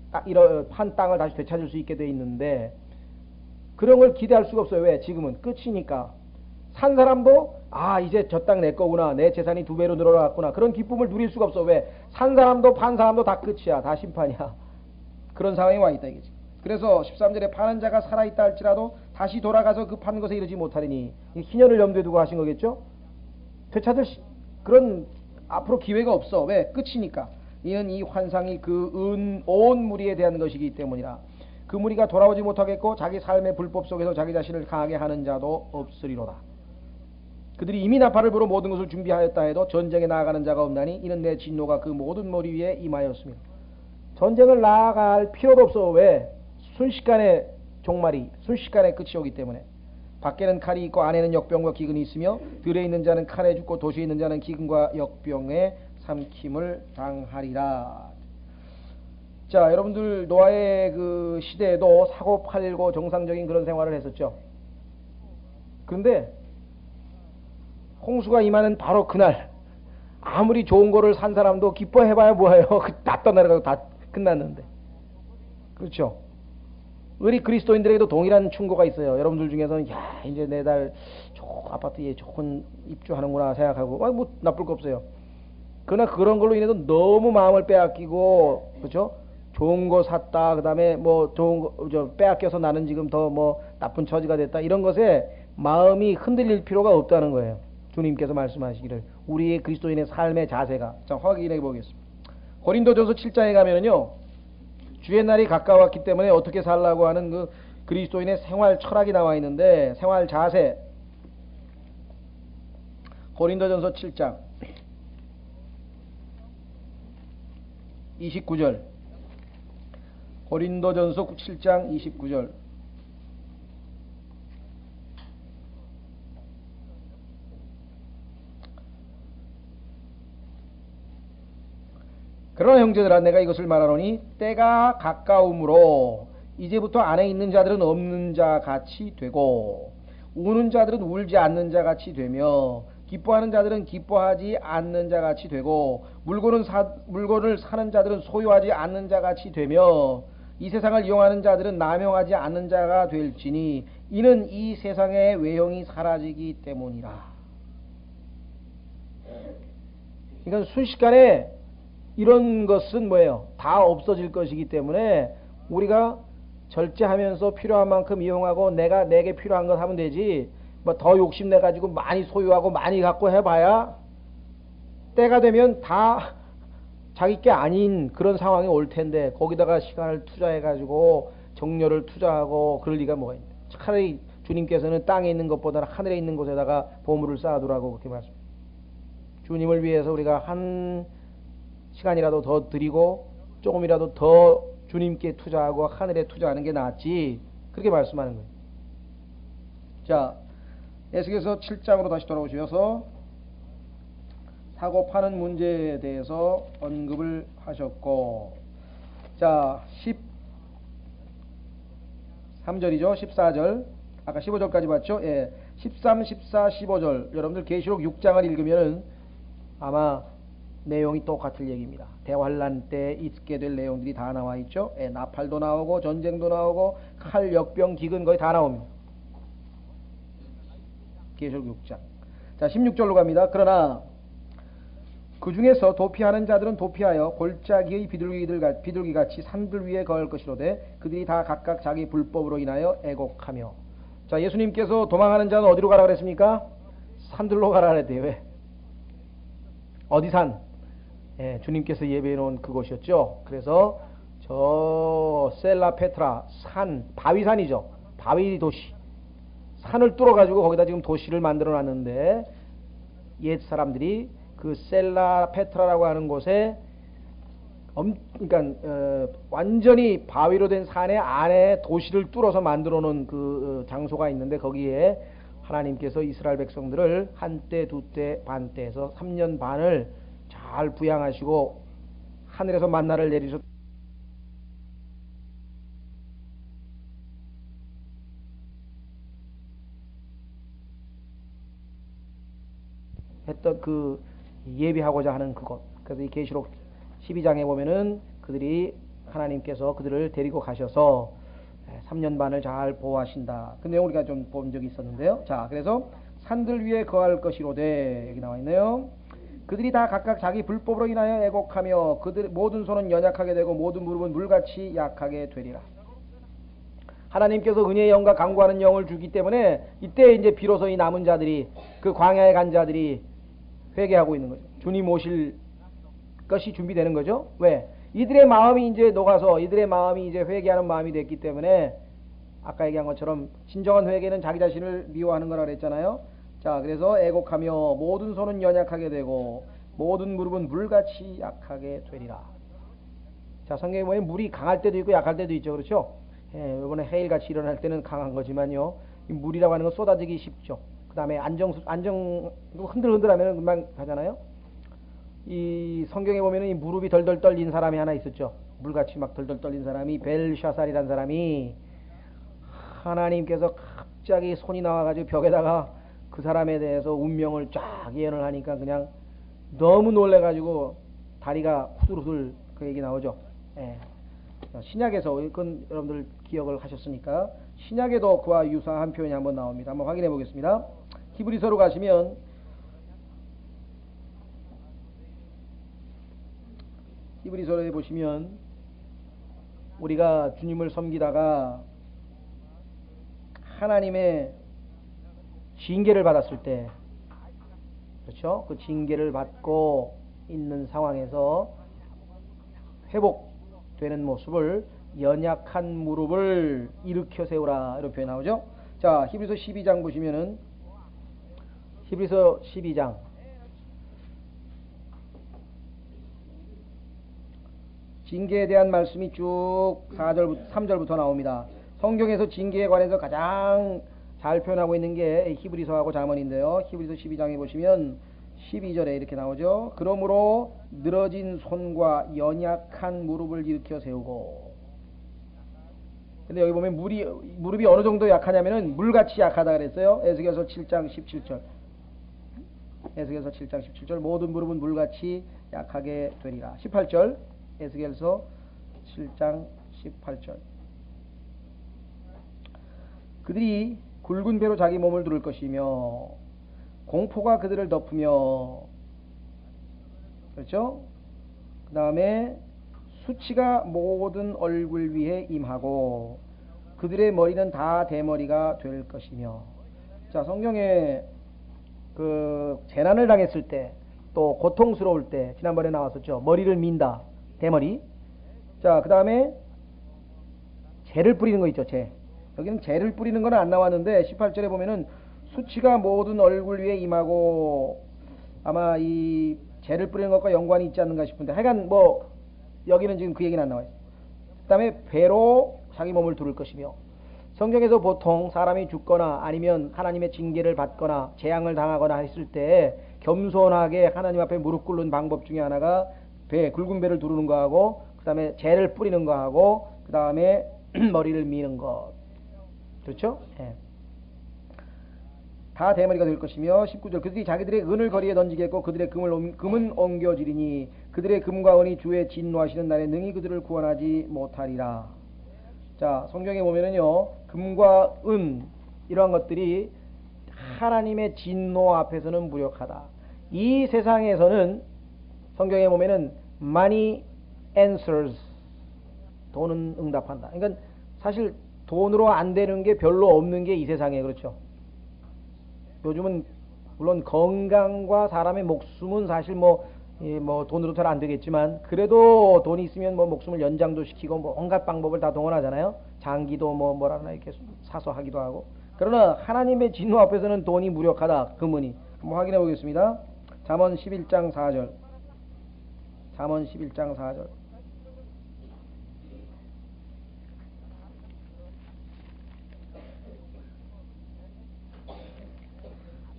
판 땅을 다시 되찾을 수 있게 돼 있는데 그런 걸 기대할 수가 없어요. 왜? 지금은 끝이니까. 산 사람도 이제 저 땅 내 거구나. 내 재산이 2배로 늘어났구나. 그런 기쁨을 누릴 수가 없어. 왜? 산 사람도 판 사람도 다 끝이야. 다 심판이야. 그런 상황에 와 있다 이거지. 그래서 13절에 파는 자가 살아있다 할지라도 다시 돌아가서 그 판 것에 이르지 못하리니 희년을 염두에 두고 하신 거겠죠? 되찾을 그런 앞으로 기회가 없어. 왜? 끝이니까. 이는 이 환상이 그 온 무리에 대한 것이기 때문이라. 그 무리가 돌아오지 못하겠고 자기 삶의 불법 속에서 자기 자신을 강하게 하는 자도 없으리로다. 그들이 이미 나팔을 불어 모든 것을 준비하였다 해도 전쟁에 나아가는 자가 없나니 이는 내 진노가 그 모든 무리 위에 임하였으며. 전쟁을 나아갈 필요도 없어. 왜? 순식간에 종말이 순식간에 끝이 오기 때문에. 밖에는 칼이 있고 안에는 역병과 기근이 있으며 들에 있는 자는 칼에 죽고 도시에 있는 자는 기근과 역병에 삼킴을 당하리라. 자, 여러분들 노아의 그 시대에도 사고 팔고 정상적인 그런 생활을 했었죠. 그런데 홍수가 임하는 바로 그날 아무리 좋은 거를 산 사람도 기뻐해봐야 뭐예요. 다 떠나가고 다 끝났는데. 그렇죠. 우리 그리스도인들에게도 동일한 충고가 있어요. 여러분들 중에서는 이제 내달 아파트에 좋은 입주하는구나 생각하고 뭐 나쁠 거 없어요. 그러나 그런 걸로 인해서 너무 마음을 빼앗기고 그렇죠? 좋은 거 샀다. 그다음에 뭐 좋은 거 빼앗겨서 나는 지금 더 뭐 나쁜 처지가 됐다. 이런 것에 마음이 흔들릴 필요가 없다는 거예요. 주님께서 말씀하시기를 우리의 그리스도인의 삶의 자세가. 자, 확인해 보겠습니다. 고린도전서 7장에 가면은요. 주의 날이 가까웠기 때문에 어떻게 살라고 하는 그 그리스도인의 생활 철학이 나와 있는데 생활 자세. 고린도전서 7장 29절. 고린도전서 7장 29절. 그러나 형제들아 내가 이것을 말하노니 때가 가까움으로 이제부터 안에 있는 자들은 없는 자 같이 되고 우는 자들은 울지 않는 자 같이 되며 기뻐하는 자들은 기뻐하지 않는 자 같이 되고 물건을 사는 자들은 소유하지 않는 자 같이 되며 이 세상을 이용하는 자들은 남용하지 않는 자가 될지니 이는 이 세상의 외형이 사라지기 때문이라. 그러니까 순식간에 이런 것은 뭐예요? 다 없어질 것이기 때문에 우리가 절제하면서 필요한 만큼 이용하고 내게 필요한 것 하면 되지 뭐 더 욕심내 가지고 많이 소유하고 많이 갖고 해봐야 때가 되면 다 자기 게 아닌 그런 상황이 올 텐데 거기다가 시간을 투자해 가지고 정열을 투자하고 그럴 리가 뭐가 있냐. 차라리 주님께서는 땅에 있는 것보다는 하늘에 있는 곳에다가 보물을 쌓아두라고 그렇게 말씀합니다. 주님을 위해서 우리가 한 시간이라도 더 드리고 조금이라도 더 주님께 투자하고 하늘에 투자하는 게 낫지 그렇게 말씀하는 거예요. 자, 에스겔서 7장으로 다시 돌아오셔서 사고 파는 문제에 대해서 언급을 하셨고 자 13절이죠. 14절 아까 15절까지 봤죠. 예, 13, 14, 15절 여러분들 계시록 6장을 읽으면 아마 내용이 똑같을 얘기입니다. 대환란 때 있게 될 내용들이 다 나와 있죠. 나팔도 나오고 전쟁도 나오고 칼, 역병, 기근 거의 다 나옵니다. 계시록 6장. 자, 16절로 갑니다. 그러나 그 중에서 도피하는 자들은 도피하여 골짜기의 비둘기같이 산들 위에 거할 것이로되 그들이 다 각각 자기 불법으로 인하여 애곡하며. 자, 예수님께서 도망하는 자는 어디로 가라 그랬습니까? 산들로 가라 그랬대요. 왜? 어디 산? 주님께서 예배해 놓은 그곳이었죠. 그래서 저 셀라 페트라 산, 바위산이죠. 바위 도시. 산을 뚫어 가지고 거기다 지금 도시를 만들어 놨는데 옛 사람들이 그 셀라 페트라라고 하는 곳에 그러니까 완전히 바위로 된 산의 안에 도시를 뚫어서 만들어 놓은 그 장소가 있는데 거기에 하나님께서 이스라엘 백성들을 한때, 두때, 반때에서 3년 반을 잘 부양하시고 하늘에서 만나를 내리셔 했던 그 예비하고자 하는 그것. 그래서 이 계시록 12장에 보면은 그들이 하나님께서 그들을 데리고 가셔서 3년 반을 잘 보호하신다. 그 내용 우리가 좀 본 적이 있었는데요. 자, 그래서 산들 위에 거할 것이로되 여기 나와 있네요. 그들이 다 각각 자기 불법으로 인하여 애곡하며 그들 모든 손은 연약하게 되고 모든 무릎은 물같이 약하게 되리라. 하나님께서 은혜의 영과 강구하는 영을 주기 때문에 이때 이제 비로소 이 남은 자들이 그 광야에 간 자들이 회개하고 있는 거죠. 주님 오실 것이 준비되는 거죠. 왜? 이들의 마음이 이제 녹아서 이들의 마음이 이제 회개하는 마음이 됐기 때문에 아까 얘기한 것처럼 진정한 회개는 자기 자신을 미워하는 거라 그랬잖아요. 자, 그래서 애곡하며 모든 손은 연약하게 되고 모든 무릎은 물같이 약하게 되리라. 자, 성경에 보면 물이 강할 때도 있고 약할 때도 있죠. 그렇죠? 이번에 해일같이 일어날 때는 강한 거지만요. 이 물이라고 하는 건 쏟아지기 쉽죠. 그 다음에 안정 흔들흔들하면 금방 가잖아요. 이 성경에 보면은 이 무릎이 덜덜 떨린 사람이 하나 있었죠. 물같이 막 덜덜 떨린 사람이 벨샤살이라는 사람이 하나님께서 갑자기 손이 나와가지고 벽에다가 그 사람에 대해서 운명을 쫙 예언을 하니까 그냥 너무 놀래가지고 다리가 후들후들 그 얘기 나오죠. 신약에서 그건 여러분들 기억을 하셨으니까 신약에도 그와 유사한 표현이 한번 나옵니다. 한번 확인해 보겠습니다. 히브리서로 가시면 히브리서에 보시면 우리가 주님을 섬기다가 하나님의 징계를 받았을 때, 그렇죠? 그 징계를 받고 있는 상황에서 회복되는 모습을 연약한 무릎을 일으켜 세우라 이런 표현이 나오죠. 자, 히브리서 12장 보시면은 히브리서 12장 징계에 대한 말씀이 쭉 3절부터 나옵니다. 성경에서 징계에 관해서 가장 잘 표현하고 있는 게 히브리서하고 잠언인데요. 히브리서 12장에 보시면 12절에 이렇게 나오죠. 그러므로 늘어진 손과 연약한 무릎을 일으켜 세우고. 근데 여기 보면 무릎이 어느 정도 약하냐면은 물같이 약하다 그랬어요. 에스겔서 7장 17절. 에스겔서 7장 17절. 모든 무릎은 물같이 약하게 되리라. 18절. 에스겔서 7장 18절. 그들이 굵은 배로 자기 몸을 두를 것이며 공포가 그들을 덮으며, 그렇죠? 그 다음에 수치가 모든 얼굴 위에 임하고 그들의 머리는 다 대머리가 될 것이며. 자, 성경에 그 재난을 당했을 때 또 고통스러울 때 지난번에 나왔었죠. 머리를 민다. 대머리. 자, 그 다음에 재를 뿌리는 거 있죠. 재. 여기는 재를 뿌리는 건 안 나왔는데 18절에 보면은 수치가 모든 얼굴 위에 임하고, 아마 이 재를 뿌리는 것과 연관이 있지 않는가 싶은데 하여간 뭐 여기는 지금 그 얘기는 안 나와 있어요. 그 다음에 배로 자기 몸을 두를 것이며. 성경에서 보통 사람이 죽거나 아니면 하나님의 징계를 받거나 재앙을 당하거나 했을 때 겸손하게 하나님 앞에 무릎 꿇는 방법 중에 하나가 굵은 배를 두르는 거하고 그 다음에 재를 뿌리는 거하고 그 다음에 머리를 미는 것. 그렇죠? 다 대머리가 될 것이며 19절 그들이 자기들의 은을 거리에 던지겠고 그들의 금은 옮겨지리니 그들의 금과 은이 주의 진노하시는 날에 능히 그들을 구원하지 못하리라. 자, 성경에 보면은요, 금과 은 이러한 것들이 하나님의 진노 앞에서는 무력하다. 이 세상에서는 성경에 보면은 money answers, 돈은 응답한다. 그러니까 사실 돈으로 안 되는 게 별로 없는 게 이 세상에, 그렇죠. 요즘은 물론 건강과 사람의 목숨은 사실 뭐 돈으로 잘 안 되겠지만 그래도 돈이 있으면 뭐 목숨을 연장도 시키고 뭐 온갖 방법을 다 동원하잖아요. 장기도 뭐라나 이렇게 사서 하기도 하고. 그러나 하나님의 진노 앞에서는 돈이 무력하다. 금은이. 한번 확인해 보겠습니다. 잠언 11장 4절. 잠언 11장 4절.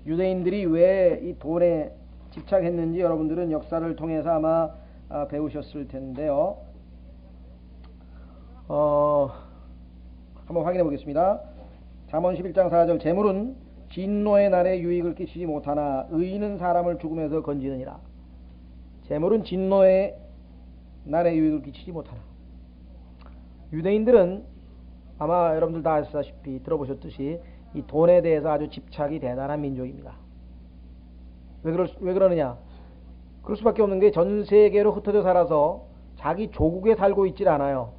유대인들이 왜 이 돈에 집착했는지 여러분들은 역사를 통해서 아마 배우셨을 텐데요. 한번 확인해 보겠습니다. 잠언 11장 4절 재물은 진노의 날에 유익을 끼치지 못하나 의인은 사람을 죽음에서 건지느니라. 재물은 진노의 날에 유익을 끼치지 못하나. 유대인들은 아마 여러분들 다 아시다시피 들어보셨듯이 이 돈에 대해서 아주 집착이 대단한 민족입니다. 왜 그러느냐? 그럴 수밖에 없는 게 전 세계로 흩어져 살아서 자기 조국에 살고 있질 않아요.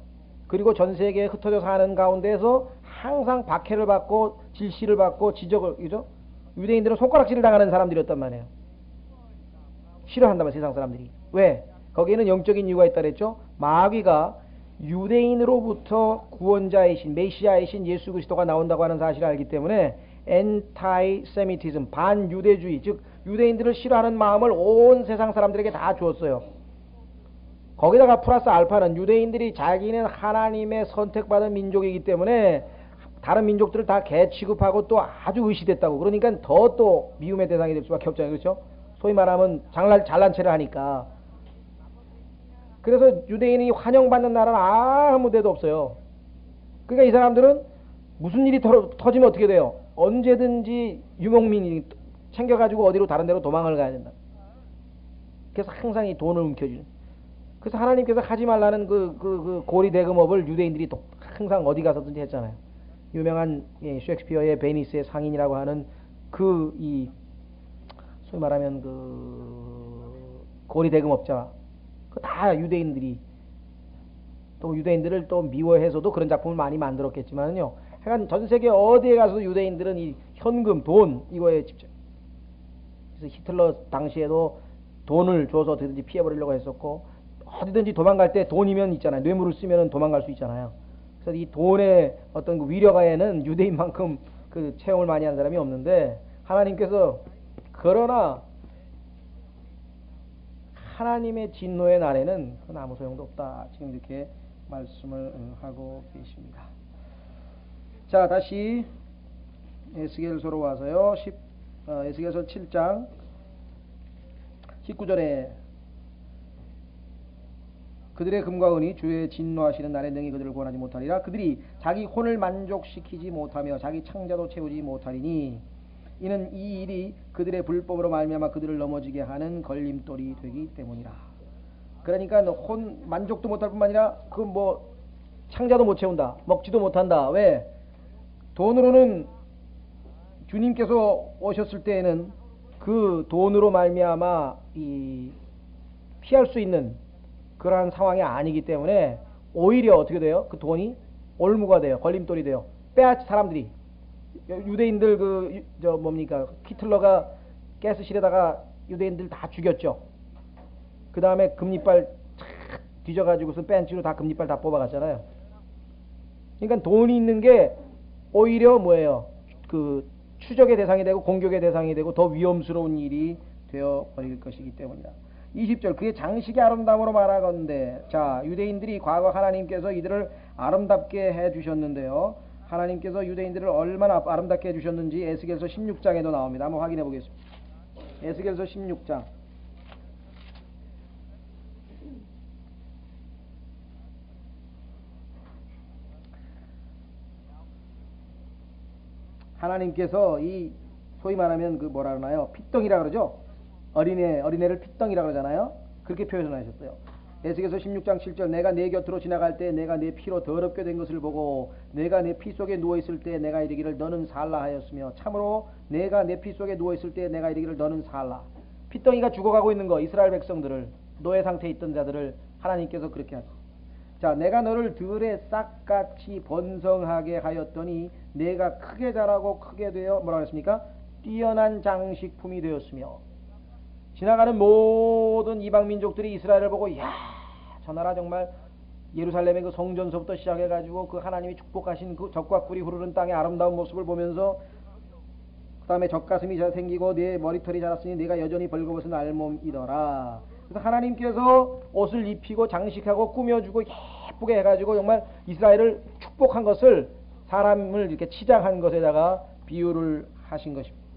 그리고 전 세계에 흩어져 사는 가운데서 항상 박해를 받고 질시를 받고 지적을, 그죠? 유대인들은 손가락질을 당하는 사람들이었단 말이에요. 싫어한다면 세상 사람들이. 왜? 거기에는 영적인 이유가 있다 그랬죠? 마귀가 유대인으로부터 구원자이신 메시아이신 예수 그리스도가 나온다고 하는 사실을 알기 때문에 엔타이세미티즘, 반유대주의, 즉 유대인들을 싫어하는 마음을 온 세상 사람들에게 다 주었어요. 거기다가 플러스 알파는 유대인들이 자기는 하나님의 선택받은 민족이기 때문에 다른 민족들을 다 개 취급하고 또 아주 의시됐다고. 그러니까 더 또 미움의 대상이 될 수밖에 없잖아요. 그렇죠? 소위 말하면 잘난 체를 하니까. 그래서 유대인이 환영받는 나라는 아무 데도 없어요. 그러니까 이 사람들은 무슨 일이 터지면 어떻게 돼요? 언제든지 유목민이 챙겨가지고 어디로 다른 데로 도망을 가야 된다. 그래서 항상 이 돈을 움켜쥐는. 그래서 하나님께서 하지 말라는 그 고리 대금업을 유대인들이 항상 어디 가서든지 했잖아요. 유명한 셰익스피어의 베니스의 상인이라고 하는 소위 말하면 고리 대금업자, 다 유대인들이, 또 유대인들을 또 미워해서도 그런 작품을 많이 만들었겠지만요. 하여간 전 세계 어디에 가서도 유대인들은 이 현금, 돈, 이거에 집착. 그래서 히틀러 당시에도 돈을 줘서 어디든지 피해버리려고 했었고, 어디든지 도망갈 때 돈이면 있잖아요. 뇌물을 쓰면 도망갈 수 있잖아요. 그래서 이 돈의 어떤 그 위력하에는 유대인만큼 그 채용을 많이 한 사람이 없는데, 하나님께서 그러나 하나님의 진노의 날에는 그건 아무 소용도 없다. 지금 이렇게 말씀을 하고 계십니다. 자, 다시 에스겔서로 와서요. 에스겔서 7장 19절에 그들의 금과 은이 주의 진노하시는 날에 능히 그들을 구원하지 못하리라. 그들이 자기 혼을 만족시키지 못하며 자기 창자도 채우지 못하리니 이는 이 일이 그들의 불법으로 말미암아 그들을 넘어지게 하는 걸림돌이 되기 때문이라. 그러니까 혼 만족도 못할 뿐만 아니라 창자도 못 채운다. 먹지도 못한다. 왜? 돈으로는 주님께서 오셨을 때에는 그 돈으로 말미암아 피할 수 있는 그러한 상황이 아니기 때문에 오히려 어떻게 돼요? 그 돈이 올무가 돼요. 걸림돌이 돼요. 사람들이 유대인들 히틀러가 가스실에다가 유대인들 다 죽였죠. 그 다음에 금리빨 착 뒤져가지고서 벤치로 다 금리빨 다 뽑아갔잖아요. 그러니까 돈이 있는 게 오히려 뭐예요? 그 추적의 대상이 되고 공격의 대상이 되고 더 위험스러운 일이 되어 버릴 것이기 때문이다. 20절 그의 장식의 아름다움으로 말하건대. 자, 유대인들이 과거 하나님께서 이들을 아름답게 해주셨는데요. 하나님께서 유대인들을 얼마나 아름답게 해주셨는지 에스겔서 16장에도 나옵니다. 한번 확인해 보겠습니다. 에스겔서 16장 하나님께서 이 소위 말하면 그 뭐라 그러나요? 핏덩이라 그러죠. 어린애를 핏덩이라 그러잖아요. 그렇게 표현하셨어요. 에스겔서 16장 7절 내가 내 곁으로 지나갈 때 내가 내 피로 더럽게 된 것을 보고 내가 내 피 속에 누워있을 때 내가 이르기를 너는 살라 하였으며 참으로 내가 내 피 속에 누워있을 때 내가 이르기를 너는 살라. 핏덩이가 죽어가고 있는 거 이스라엘 백성들을 노예 상태에 있던 자들을 하나님께서 그렇게 하셨어요. 자, 내가 너를 들의 싹같이 번성하게 하였더니 내가 크게 자라고 크게 되어 뭐라고 했습니까? 뛰어난 장식품이 되었으며 지나가는 모든 이방 민족들이 이스라엘을 보고 야, 저 나라 정말 예루살렘의 그 성전서부터 시작해가지고 그 하나님이 축복하신 그 젖과 꿀이 흐르는 땅의 아름다운 모습을 보면서 그 다음에 젖가슴이 생기고 내 머리털이 자랐으니 내가 여전히 벌거벗은 알몸이더라. 그래서 하나님께서 옷을 입히고 장식하고 꾸며주고 예쁘게 해가지고 정말 이스라엘을 축복한 것을 사람을 이렇게 치장한 것에다가 비유를 하신 것입니다.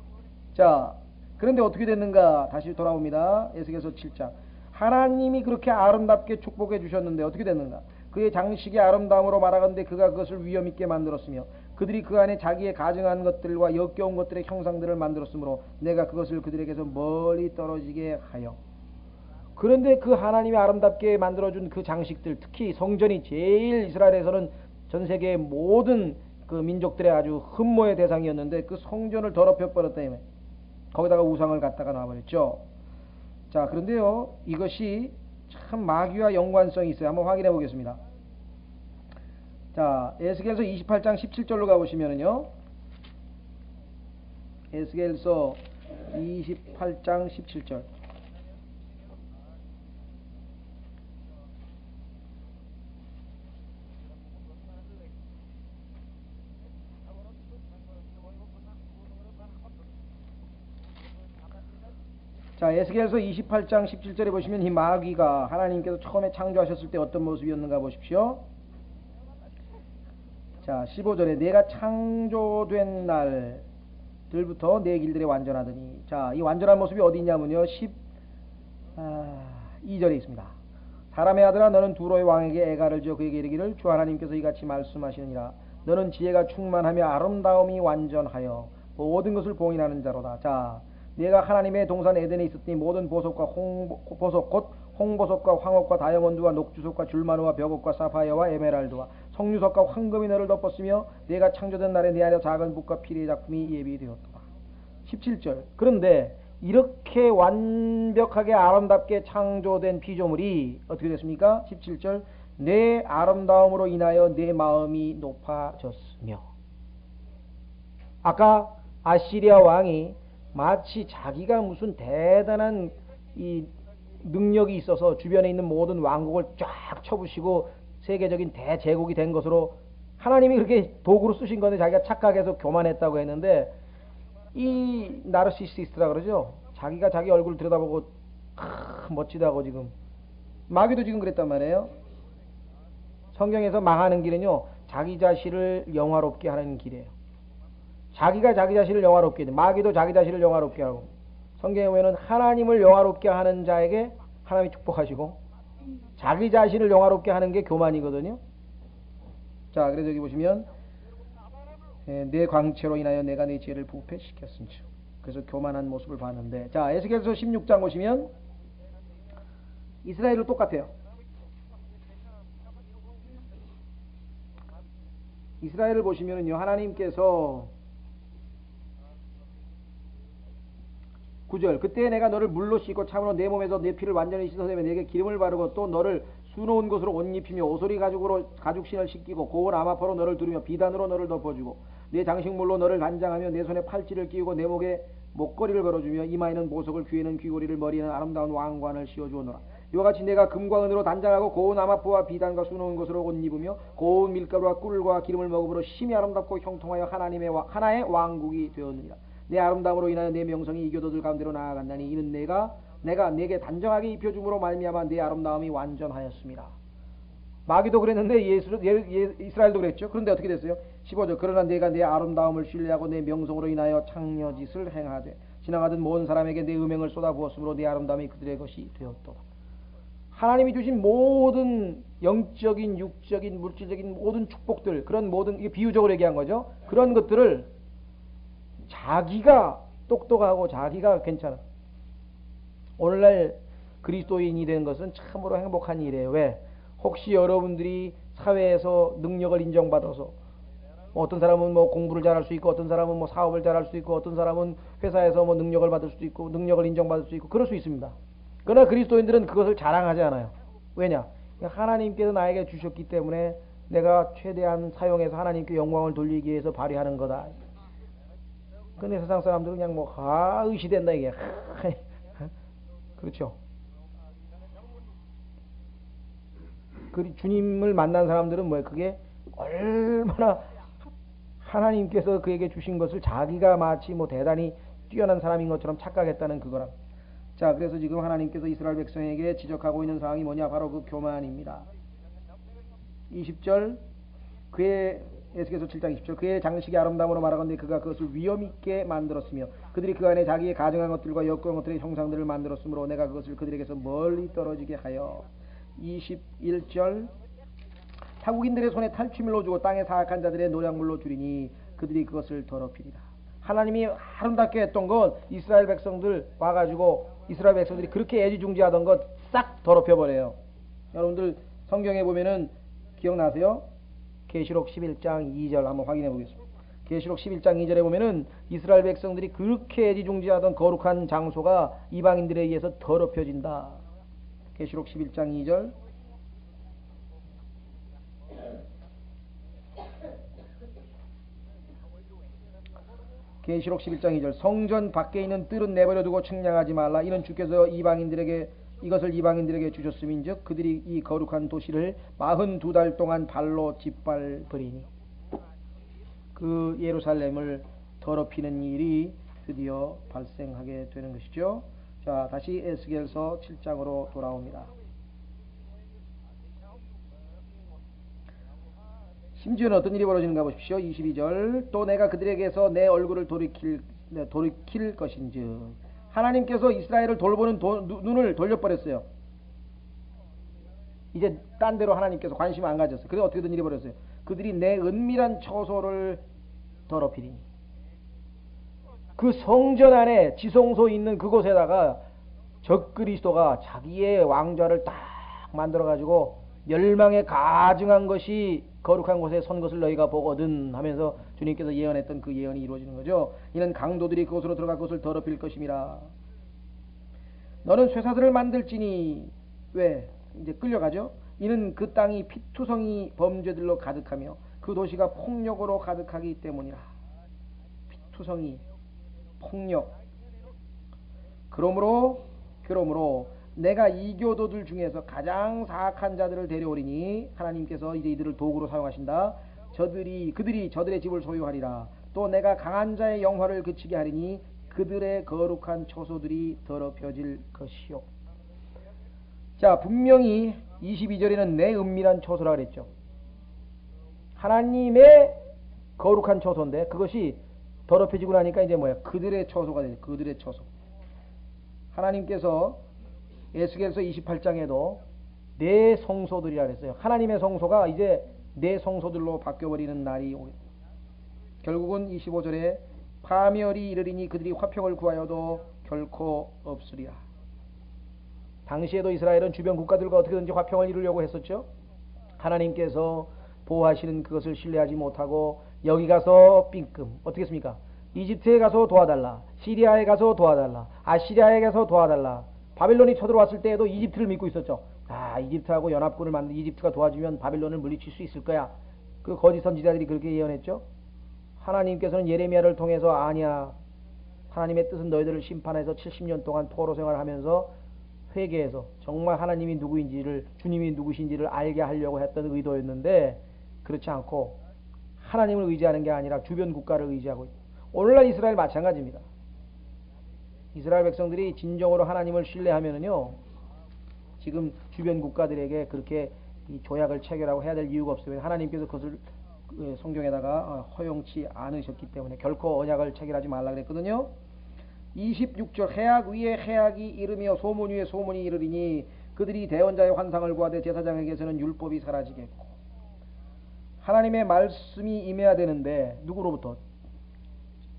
자, 그런데 어떻게 됐는가? 다시 돌아옵니다. 에스겔서 7장. 하나님이 그렇게 아름답게 축복해 주셨는데 어떻게 됐는가? 그의 장식의 아름다움으로 말하건대 그가 그것을 위엄 있게 만들었으며 그들이 그 안에 자기의 가증한 것들과 역겨운 것들의 형상들을 만들었으므로 내가 그것을 그들에게서 멀리 떨어지게 하여. 그런데 그 하나님이 아름답게 만들어준 그 장식들, 특히 성전이 제일 이스라엘에서는 전 세계의 모든 그 민족들의 아주 흠모의 대상이었는데 그 성전을 더럽혀 버렸다며 거기다가 우상을 갖다가 놔버렸죠. 자, 그런데요, 이것이 참 마귀와 연관성이 있어요. 한번 확인해 보겠습니다. 자, 에스겔서 28장 17절로 가보시면은요, 에스겔서 28장 17절. 자, 에스겔서 28장 17절에 보시면 이 마귀가 하나님께서 처음에 창조하셨을 때 어떤 모습이었는가 보십시오. 자, 15절에 내가 창조된 날들부터 내 길들에 완전하더니. 자, 이 완전한 모습이 어디 있냐면요, 12절에 있습니다. 사람의 아들아 너는 두로의 왕에게 애가를 지어 그에게 이르기를 주 하나님께서 이같이 말씀하시느니라. 너는 지혜가 충만하며 아름다움이 완전하여 모든 것을 봉인하는 자로다. 자, 내가 하나님의 동산 에덴에 있었더니 모든 보석과 보석 곧 홍보석과 황옥과 다이아몬드와 녹주석과 줄마누와 벽옥과 사파이어와 에메랄드와 석류석과 황금이 너를 덮었으며 내가 창조된 날에 내 안에 작은 북과 피리의 작품이 예비되었더라. 17절. 그런데 이렇게 완벽하게 아름답게 창조된 피조물이 어떻게 됐습니까? 17절. 내 아름다움으로 인하여 내 마음이 높아졌으며. 아까 아시리아 왕이 마치 자기가 무슨 대단한 이 능력이 있어서 주변에 있는 모든 왕국을 쫙 쳐부시고 세계적인 대제국이 된 것으로 하나님이 그렇게 도구로 쓰신 건데 자기가 착각해서 교만했다고 했는데, 이 나르시시스트라 그러죠. 자기가 자기 얼굴을 들여다보고 멋지다고 지금 마귀도 지금 그랬단 말이에요. 성경에서 망하는 길은요, 자기 자신을 영화롭게 하는 길이에요. 자기가 자기 자신을 영화롭게 해. 마귀도 자기 자신을 영화롭게 하고, 성경에 보면은 하나님을 영화롭게 하는 자에게 하나님이 축복하시고 자기 자신을 영화롭게 하는 게 교만이거든요. 자, 그래서 여기 보시면 내 광채로 인하여 내가 내 지혜를 부패시켰은즉. 그래서 교만한 모습을 봤는데, 자, 에스겔서 16장 보시면 이스라엘도 똑같아요. 이스라엘을 보시면은요, 하나님께서 9절. 그때 내가 너를 물로 씻고 참으로 내 몸에서 내 피를 완전히 씻어내며 내게 기름을 바르고 또 너를 수놓은 것으로 옷 입히며 오소리 가죽신을 씻기고 고운 아마포로 너를 두르며 비단으로 너를 덮어주고 내 장식물로 너를 단장하며 내 손에 팔찌를 끼우고 내 목에 목걸이를 걸어주며 이마에는 보석을 귀에는 귀고리를 머리에는 아름다운 왕관을 씌워주오노라. 이와 같이 내가 금과 은으로 단장하고 고운 아마포와 비단과 수놓은 것으로 옷 입으며 고운 밀가루와 꿀과 기름을 먹음으로 심히 아름답고 형통하여 하나의 왕국이 되었느니라. 내 아름다움으로 인하여 내 명성이 이교도들 가운데로 나아간다니 이는 내가 내게 단정하게 입혀줌으로 말미암아 내 아름다움이 완전하였습니다. 마귀도 그랬는데 이스라엘도 그랬죠. 그런데 어떻게 됐어요? 15절. 그러나 내가 내 아름다움을 신뢰하고 내 명성으로 인하여 창녀짓을 행하되 지나가던 모든 사람에게 내 음행을 쏟아부었으므로 내 아름다움이 그들의 것이 되었도다. 하나님이 주신 모든 영적인, 육적인, 물질적인 모든 축복들, 그런 모든, 이게 비유적으로 얘기한 거죠. 그런 것들을 자기가 똑똑하고 자기가 괜찮아. 오늘날 그리스도인이 된 것은 참으로 행복한 일이에요. 왜? 혹시 여러분들이 사회에서 능력을 인정받아서 어떤 사람은 뭐 공부를 잘할 수 있고 어떤 사람은 뭐 사업을 잘할 수 있고 어떤 사람은 회사에서 뭐 능력을 받을 수도 있고 능력을 인정받을 수 있고 그럴 수 있습니다. 그러나 그리스도인들은 그것을 자랑하지 않아요. 왜냐? 하나님께서 나에게 주셨기 때문에 내가 최대한 사용해서 하나님께 영광을 돌리기 위해서 발휘하는 거다. 근데 세상 사람들은 그냥 뭐 의시된다 이게. 그렇죠. 그 주님을 만난 사람들은 뭐예요? 그게 얼마나 하나님께서 그에게 주신 것을 자기가 마치 뭐 대단히 뛰어난 사람인 것처럼 착각했다는 그거랑. 자, 그래서 지금 하나님께서 이스라엘 백성에게 지적하고 있는 상황이 뭐냐? 바로 그 교만입니다. 20절 그의 에스겔서 7장 20절 그의 장식이 아름다움으로 말하건대 그가 그것을 위엄있게 만들었으며 그들이 그 안에 자기의 가증한 것들과 역겨운 것들의 형상들을 만들었으므로 내가 그것을 그들에게서 멀리 떨어지게 하여 21절 타국인들의 손에 탈취물로 주고 땅에 사악한 자들의 노략물로 주리니 그들이 그것을 더럽히리라. 하나님이 아름답게 했던 것 이스라엘 백성들 와가지고 이스라엘 백성들이 그렇게 애지중지하던 것 싹 더럽혀버려요. 여러분들 성경에 보면은 기억나세요? 계시록 11장 2절 한번 확인해 보겠습니다. 계시록 11장 2절에 보면은 이스라엘 백성들이 그렇게 애지중지하던 거룩한 장소가 이방인들에 의해서 더럽혀진다. 계시록 11장 2절 계시록 11장 2절 성전 밖에 있는 뜰은 내버려 두고 측량하지 말라. 이는 주께서 이것을 이방인들에게 주셨음인즉 그들이 이 거룩한 도시를 42달 동안 발로 짓밟으리니. 그 예루살렘을 더럽히는 일이 드디어 발생하게 되는 것이죠. 자, 다시 에스겔서 7장으로 돌아옵니다. 심지어는 어떤 일이 벌어지는가 보십시오. 22절 또 내가 그들에게서 내 얼굴을 돌이킬 것인즉 하나님께서 이스라엘을 돌보는 눈을 돌려버렸어요. 이제 딴 데로 하나님께서 관심을 안 가졌어요. 그래서 어떻게 된 일이 벌어졌어요. 그들이 내 은밀한 처소를 더럽히리니. 그 성전 안에 지성소 있는 그곳에다가 적그리스도가 자기의 왕좌를 딱 만들어가지고 멸망에 가증한 것이 거룩한 곳에 선 것을 너희가 보거든 하면서 주님께서 예언했던 그 예언이 이루어지는 거죠. 이는 강도들이 그곳으로 들어갈 것을 더럽힐 것임이라. 너는 쇠사슬을 만들지니. 왜? 이제 끌려가죠. 이는 그 땅이 피투성이 범죄들로 가득하며 그 도시가 폭력으로 가득하기 때문이라. 피투성이 폭력. 그러므로 내가 이교도들 중에서 가장 사악한 자들을 데려오리니 하나님께서 이제 이들을 도구로 사용하신다. 그들이 저들의 집을 소유하리라. 또 내가 강한 자의 영화를 그치게 하리니 그들의 거룩한 처소들이 더럽혀질 것이요. 자, 분명히 22절에는 내 은밀한 처소라 그랬죠. 하나님의 거룩한 처소인데 그것이 더럽혀지고 나니까 이제 뭐야? 그들의 처소가 되죠. 그들의 처소. 하나님께서 에스겔서 28장에도 내 성소들이라 그랬어요. 하나님의 성소가 이제 내 성소들로 바뀌어버리는 날이 오겠다. 결국은 25절에 파멸이 이르리니 그들이 화평을 구하여도 결코 없으리라. 당시에도 이스라엘은 주변 국가들과 어떻게든지 화평을 이루려고 했었죠. 하나님께서 보호하시는 그것을 신뢰하지 못하고 여기 가서 삥끔 어떻게 했습니까? 이집트에 가서 도와달라. 시리아에 가서 도와달라. 아시리아에 가서 도와달라. 바빌론이 쳐들어왔을 때에도 이집트를 믿고 있었죠. 이집트하고 연합군을 만든 이집트가 도와주면 바빌론을 물리칠 수 있을 거야. 그 거짓 선지자들이 그렇게 예언했죠. 하나님께서는 예레미야를 통해서 아니야. 하나님의 뜻은 너희들을 심판해서 70년 동안 포로 생활하면서 회개해서 정말 하나님이 누구인지를 주님이 누구신지를 알게 하려고 했던 의도였는데 그렇지 않고 하나님을 의지하는 게 아니라 주변 국가를 의지하고 있다. 오늘날 이스라엘 마찬가지입니다. 이스라엘 백성들이 진정으로 하나님을 신뢰하면은요, 지금 주변 국가들에게 그렇게 이 조약을 체결하고 해야 될 이유가 없어요. 하나님께서 그것을 성경에다가 허용치 않으셨기 때문에 결코 언약을 체결하지 말라 그랬거든요. 26절 해악 위에 해악이 이르며 소문 위에 소문이 이르리니 그들이 대언자의 환상을 구하되 제사장에게서는 율법이 사라지겠고. 하나님의 말씀이 임해야 되는데 누구로부터?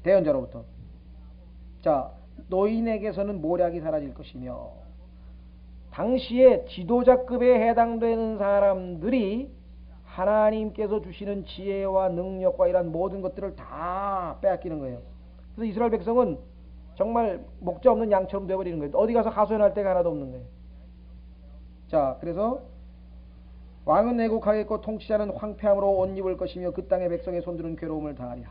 대언자로부터. 자, 노인에게서는 모략이 사라질 것이며 당시에 지도자급에 해당되는 사람들이 하나님께서 주시는 지혜와 능력과 이런 모든 것들을 다 빼앗기는 거예요. 그래서 이스라엘 백성은 정말 목자 없는 양처럼 되어버리는 거예요. 어디 가서 하소연할 데가 하나도 없는 거예요. 자, 그래서 왕은 애곡하겠고 통치자는 황폐함으로 옷 입을 것이며 그 땅의 백성의 손들은 괴로움을 당하리라.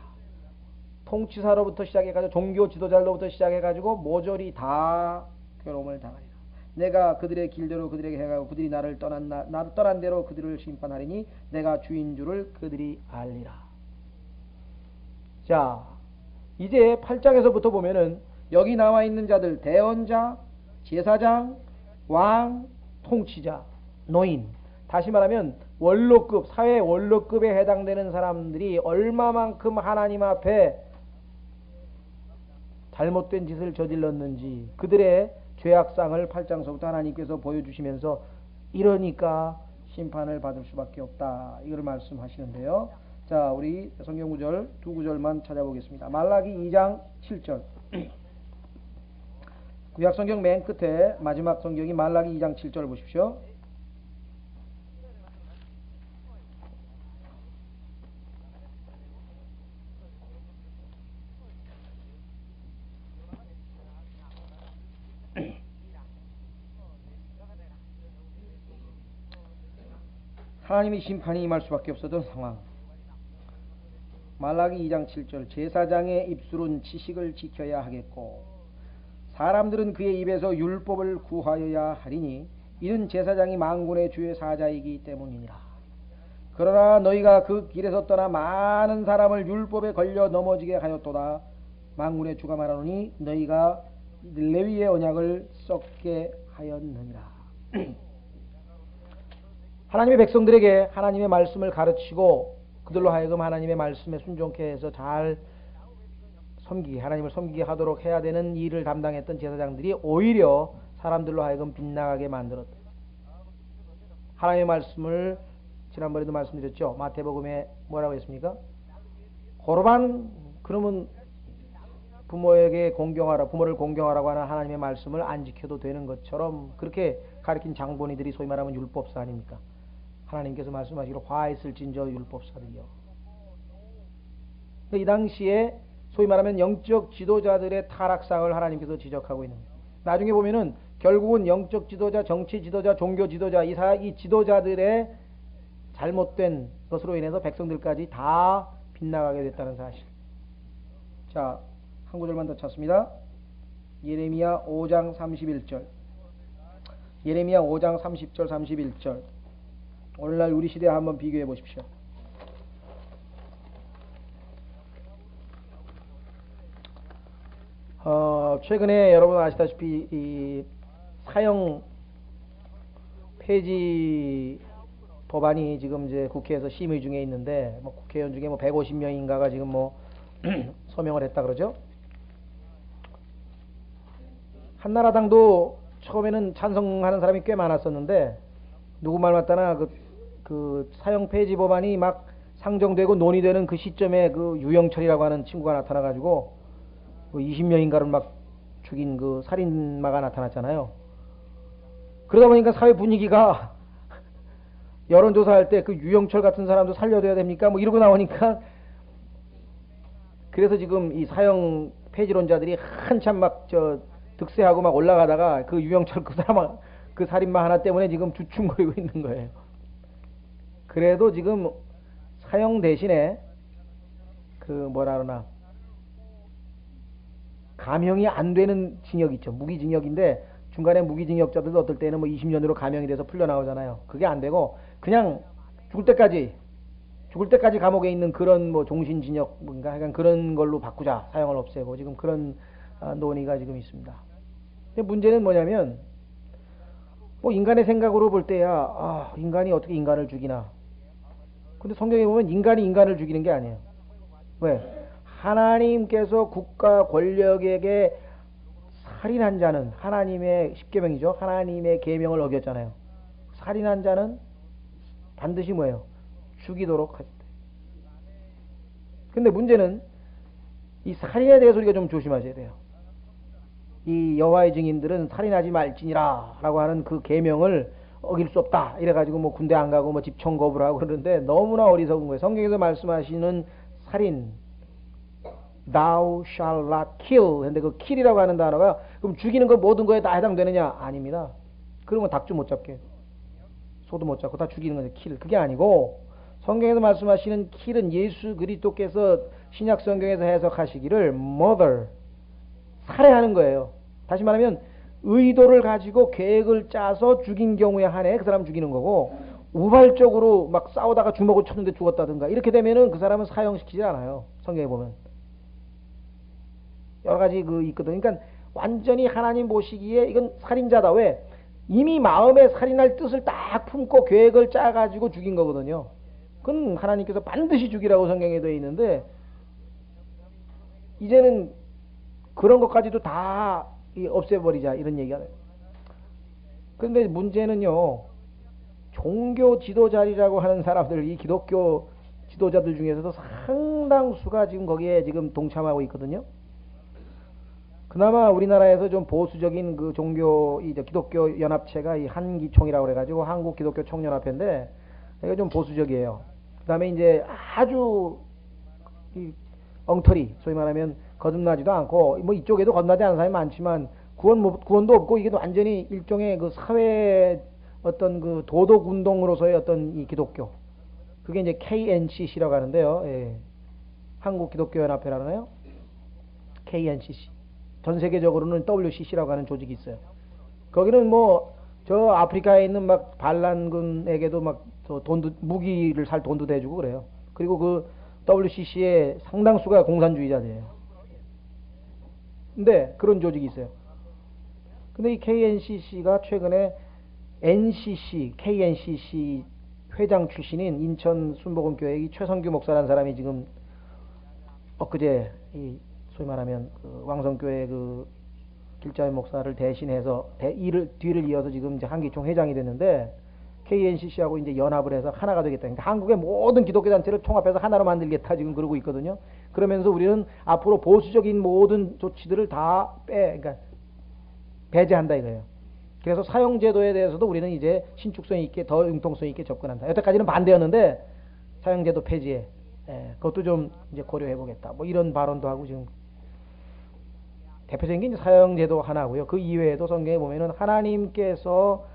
통치사로부터 시작해가지고 종교 지도자로부터 시작해가지고 모조리 다 괴로움을 당하리라. 내가 그들의 길대로 그들에게 행하고 그들이 나를 떠난 대로 그들을 심판하리니 내가 주인 줄을 그들이 알리라. 자, 이제 8장에서부터 보면은 여기 나와 있는 자들, 대언자, 제사장, 왕, 통치자, 노인, 다시 말하면 원로급, 사회 원로급에 해당되는 사람들이 얼마만큼 하나님 앞에 잘못된 짓을 저질렀는지 그들의 죄악상을 8장서부터 하나님께서 보여주시면서 이러니까 심판을 받을 수밖에 없다, 이걸 말씀하시는데요. 자, 우리 성경 구절 두 구절만 찾아보겠습니다. 말라기 2장 7절. 구약 성경 맨 끝에 마지막 성경이 말라기 2장 7절을 보십시오. 하나님의 심판이 임할 수밖에 없었던 상황. 말라기 2장 7절. 제사장의 입술은 지식을 지켜야 하겠고 사람들은 그의 입에서 율법을 구하여야 하리니 이는 제사장이 만군의 주의 사자이기 때문이니라. 그러나 너희가 그 길에서 떠나 많은 사람을 율법에 걸려 넘어지게 하였도다. 만군의 주가 말하노니 너희가 레위의 언약을 썩게 하였느니라. 하나님의 백성들에게 하나님의 말씀을 가르치고 그들로 하여금 하나님의 말씀에 순종케 해서 잘 섬기게, 하나님을 섬기게 하도록 해야 되는 일을 담당했던 제사장들이 오히려 사람들로 하여금 빗나가게 만들었다. 하나님의 말씀을 지난번에도 말씀드렸죠. 마태복음에 뭐라고 했습니까? 고르반, 그러면 부모에게 공경하라, 부모를 공경하라고 하는 하나님의 말씀을 안 지켜도 되는 것처럼 그렇게 가르친 장본이들이 소위 말하면 율법사 아닙니까? 하나님께서 말씀하시기로 화했을진저 율법사들이요. 이 당시에 소위 말하면 영적 지도자들의 타락상을 하나님께서 지적하고 있는 거예요. 나중에 보면은 결국은 영적 지도자, 정치 지도자, 종교 지도자, 이 지도자들의 잘못된 것으로 인해서 백성들까지 다 빗나가게 됐다는 사실. 자, 한 구절만 더 찾습니다. 예레미야 5장 31절. 예레미야 5장 30절 31절. 오늘날 우리 시대와 한번 비교해 보십시오. 최근에 여러분 아시다시피 이 사형 폐지 법안이 지금 이제 국회에서 심의 중에 있는데, 뭐 국회의원 중에 뭐 150명인가가 지금 뭐 서명을 했다 그러죠. 한나라당도 처음에는 찬성하는 사람이 꽤 많았었는데 누구 말 맞다나 그 사형 폐지 법안이 막 상정되고 논의되는 그 시점에 그 유영철이라고 하는 친구가 나타나가지고 그 20명인가를 막 죽인 그 살인마가 나타났잖아요. 그러다 보니까 사회 분위기가 여론조사할 때 그 유영철 같은 사람도 살려둬야 됩니까? 뭐 이러고 나오니까, 그래서 지금 이 사형 폐지론자들이 한참 막 득세하고 막 올라가다가 그 유영철 그 사람, 그 살인마 하나 때문에 지금 주춤거리고 있는 거예요. 그래도 지금 사형 대신에 그 뭐라 그러나 감형이 안 되는 징역 있죠. 무기징역인데 중간에 무기징역자들도 어떨 때는 뭐 20년으로 감형이 돼서 풀려나오잖아요. 그게 안 되고 그냥 죽을 때까지 감옥에 있는 그런 뭐 종신징역 뭔가 약간 그런 걸로 바꾸자, 사형을 없애고, 지금 그런 논의가 지금 있습니다. 근데 문제는 뭐냐면, 뭐 인간의 생각으로 볼 때야 인간이 어떻게 인간을 죽이나. 근데 성경에 보면 인간이 인간을 죽이는 게 아니에요. 왜? 하나님께서 국가 권력에게 살인한 자는, 하나님의 십계명이죠. 하나님의 계명을 어겼잖아요. 살인한 자는 반드시 뭐예요? 죽이도록 하셨대. 근데 문제는 이 살인에 대해서 우리가 좀 조심하셔야 돼요. 이 여호와의 증인들은 살인하지 말지니라라고 하는 그 계명을 어길 수 없다. 이래가지고 뭐 군대 안 가고 뭐 집총 거부를 하고 그러는데 너무나 어리석은 거예요. 성경에서 말씀하시는 살인, thou shall not kill. 근데 그 kill이라고 하는 단어가 그럼 죽이는 거 모든 거에 다 해당되느냐? 아닙니다. 그러면 닭도 못 잡게, 소도 못 잡고 다 죽이는 거죠. kill. 그게 아니고 성경에서 말씀하시는 kill은 예수 그리스도께서 신약 성경에서 해석하시기를 murder, 살해하는 거예요. 다시 말하면 의도를 가지고 계획을 짜서 죽인 경우에 한해 그 사람 죽이는 거고, 우발적으로 막 싸우다가 주먹을 쳤는데 죽었다든가 이렇게 되면은 그 사람은 사형시키지 않아요. 성경에 보면 여러 가지 그 있거든. 그러니까 완전히 하나님 보시기에 이건 살인자다. 왜? 이미 마음에 살인할 뜻을 딱 품고 계획을 짜가지고 죽인 거거든요. 그건 하나님께서 반드시 죽이라고 성경에 되어 있는데, 이제는 그런 것까지도 다 없애버리자 이런 얘기가 돼요. 그런데 문제는요, 종교 지도자리라고 하는 사람들, 이 기독교 지도자들 중에서도 상당수가 지금 거기에 지금 동참하고 있거든요. 그나마 우리나라에서 좀 보수적인 그 종교, 이 기독교 연합체가 이 한기총이라고 그래가지고 한국 기독교 총연합회인데, 이거 좀 보수적이에요. 그 다음에 이제 아주 이 엉터리, 소위 말하면 거듭나지도 않고, 뭐 이쪽에도 거듭나지 않은 사람이 많지만 구원도 없고, 이게 완전히 일종의 그 사회 어떤 그 도덕 운동으로서의 어떤 이 기독교, 그게 이제 KNCC라고 하는데요. 예. 한국 기독교 연합회라나요? KNCC. 전 세계적으로는 WCC라고 하는 조직이 있어요. 거기는 뭐 저 아프리카에 있는 막 반란군에게도 막 돈도, 무기를 살 돈도 대주고 그래요. 그리고 그 WCC의 상당수가 공산주의자들이에요. 근데 그런 조직이 있어요. 근데 이 KNCC가 최근에 NCC, KNCC 회장 출신인 인천 순복음교회 이 최성규 목사라는 사람이 지금 엊그제 이 소위 말하면 그 왕성교회 그 길자의 목사를 대신해서 뒤를 이어서 지금 이제 한기총 회장이 됐는데, KNCC하고 이제 연합을 해서 하나가 되겠다. 그러니까 한국의 모든 기독교 단체를 통합해서 하나로 만들겠다 지금 그러고 있거든요. 그러면서 우리는 앞으로 보수적인 모든 조치들을 다 그러니까 배제한다 이거예요. 그래서 사형제도에 대해서도 우리는 이제 신축성 있게, 더 융통성 있게 접근한다. 여태까지는 반대였는데 사형제도 폐지에 그것도 좀 이제 고려해 보겠다. 뭐 이런 발언도 하고, 지금 대표적인 게 이제 사형제도 하나고요. 그 이외에도 성경에 보면은 하나님께서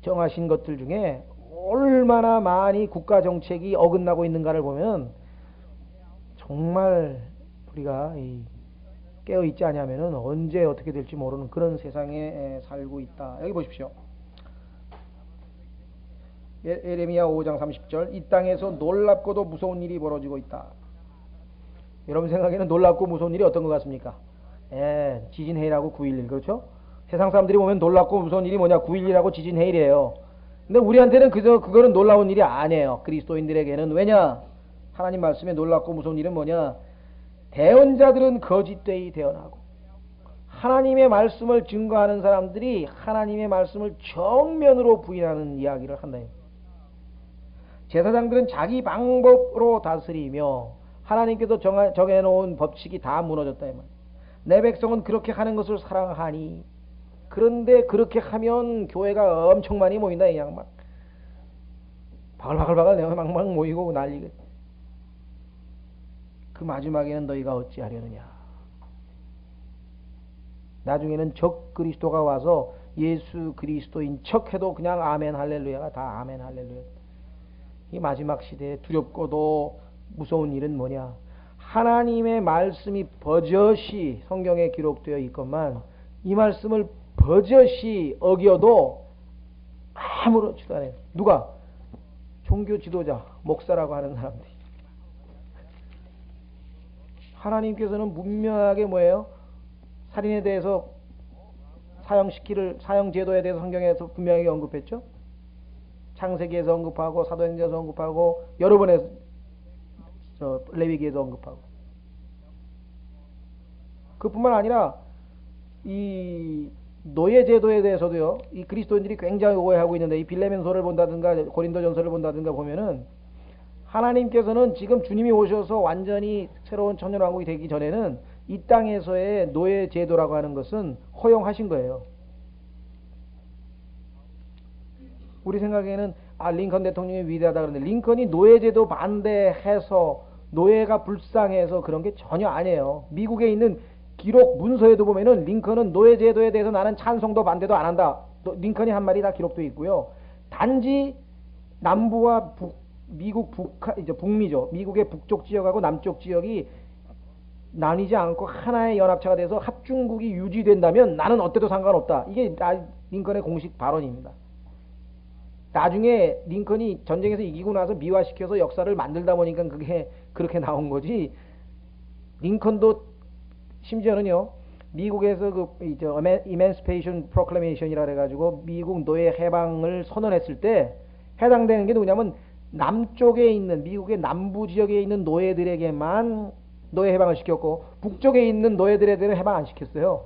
정하신 것들 중에 얼마나 많이 국가 정책이 어긋나고 있는가를 보면 정말 우리가 깨어 있지 않으면은 언제 어떻게 될지 모르는 그런 세상에 살고 있다. 여기 보십시오. 예레미야 5장 30절. 이 땅에서 놀랍고도 무서운 일이 벌어지고 있다. 여러분 생각에는 놀랍고 무서운 일이 어떤 것 같습니까? 지진해일하고 9.11, 그렇죠? 세상 사람들이 보면 놀랍고 무서운 일이 뭐냐? 9.11하고 지진해일이에요. 근데 우리한테는 그거는 놀라운 일이 아니에요. 그리스도인들에게는. 왜냐? 하나님 말씀에 놀랍고 무서운 일은 뭐냐? 대언자들은 거짓되이 대언하고, 하나님의 말씀을 증거하는 사람들이 하나님의 말씀을 정면으로 부인하는 이야기를 한다. 제사장들은 자기 방법으로 다스리며 하나님께서 정해놓은 법칙이 다 무너졌다. 내 백성은 그렇게 하는 것을 사랑하니, 그런데 그렇게 하면 교회가 엄청 많이 모인다. 그냥 막 바글바글 내가 막 모이고 난리가. 그 마지막에는 너희가 어찌하려느냐? 나중에는 적 그리스도가 와서 예수 그리스도인 척해도 그냥 아멘 할렐루야가 다 아멘 할렐루야. 이 마지막 시대에 두렵고도 무서운 일은 뭐냐? 하나님의 말씀이 버젓이 성경에 기록되어 있건만 이 말씀을 버젓이 어겨도 아무렇지도 않아요. 누가? 종교 지도자, 목사라고 하는 사람들이. 하나님께서는 분명하게 뭐예요? 살인에 대해서 사형제도에 대해서 성경에서 분명하게 언급했죠. 창세기에서 언급하고 사도행전에서 언급하고 여러 번에 레위기에서 언급하고. 그뿐만 아니라 이 노예제도에 대해서도요. 이 그리스도인들이 굉장히 오해하고 있는데, 이 빌레멘서를 본다든가 고린도전서를 본다든가 보면은 하나님께서는 지금 주님이 오셔서 완전히 새로운 천년왕국이 되기 전에는 이 땅에서의 노예 제도라고 하는 것은 허용하신 거예요. 우리 생각에는 링컨 대통령이 위대하다 그러는데 링컨이 노예제도 반대해서 노예가 불쌍해서 그런 게 전혀 아니에요. 미국에 있는 기록 문서에도 보면은 링컨은 노예제도에 대해서 나는 찬성도 반대도 안 한다. 링컨이 한 말이 다 기록되어 있고요. 단지 남부와 미국 이제 북미죠. 미국의 북쪽 지역하고 남쪽 지역이 나뉘지 않고 하나의 연합체가 돼서 합중국이 유지된다면 나는 어때도 상관없다. 이게 링컨의 공식 발언입니다. 나중에 링컨이 전쟁에서 이기고 나서 미화시켜서 역사를 만들다 보니까 그게 그렇게 나온 거지. 링컨도 심지어는요, 미국에서 Emancipation Proclamation이라 그래가지고 미국 노예 해방을 선언했을 때 해당되는 게 누구냐면 남쪽에 있는 미국의 남부 지역에 있는 노예들에게만 노예 해방을 시켰고 북쪽에 있는 노예들에게는 해방 안 시켰어요.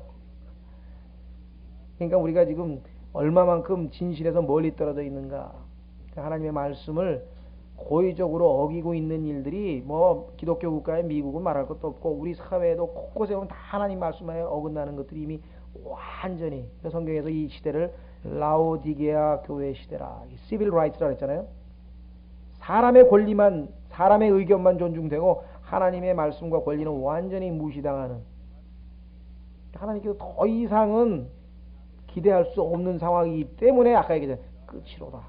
그러니까 우리가 지금 얼마만큼 진실에서 멀리 떨어져 있는가. 하나님의 말씀을 고의적으로 어기고 있는 일들이 뭐 기독교 국가의 미국은 말할 것도 없고 우리 사회에도 곳곳에 보면 다 하나님 말씀에 어긋나는 것들이 이미 완전히 성경에서 이 시대를 라오디게아 교회 시대라, 시빌 라이트라 그랬잖아요. 사람의 권리만, 사람의 의견만 존중되고 하나님의 말씀과 권리는 완전히 무시당하는, 하나님께서 더 이상은 기대할 수 없는 상황이기 때문에 아까 얘기했잖아요. 끝이로다.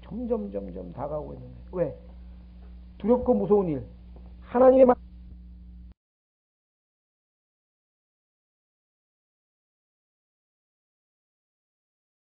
점점 다가오고 있는 거예요. 왜? 두렵고 무서운 일. 하나님의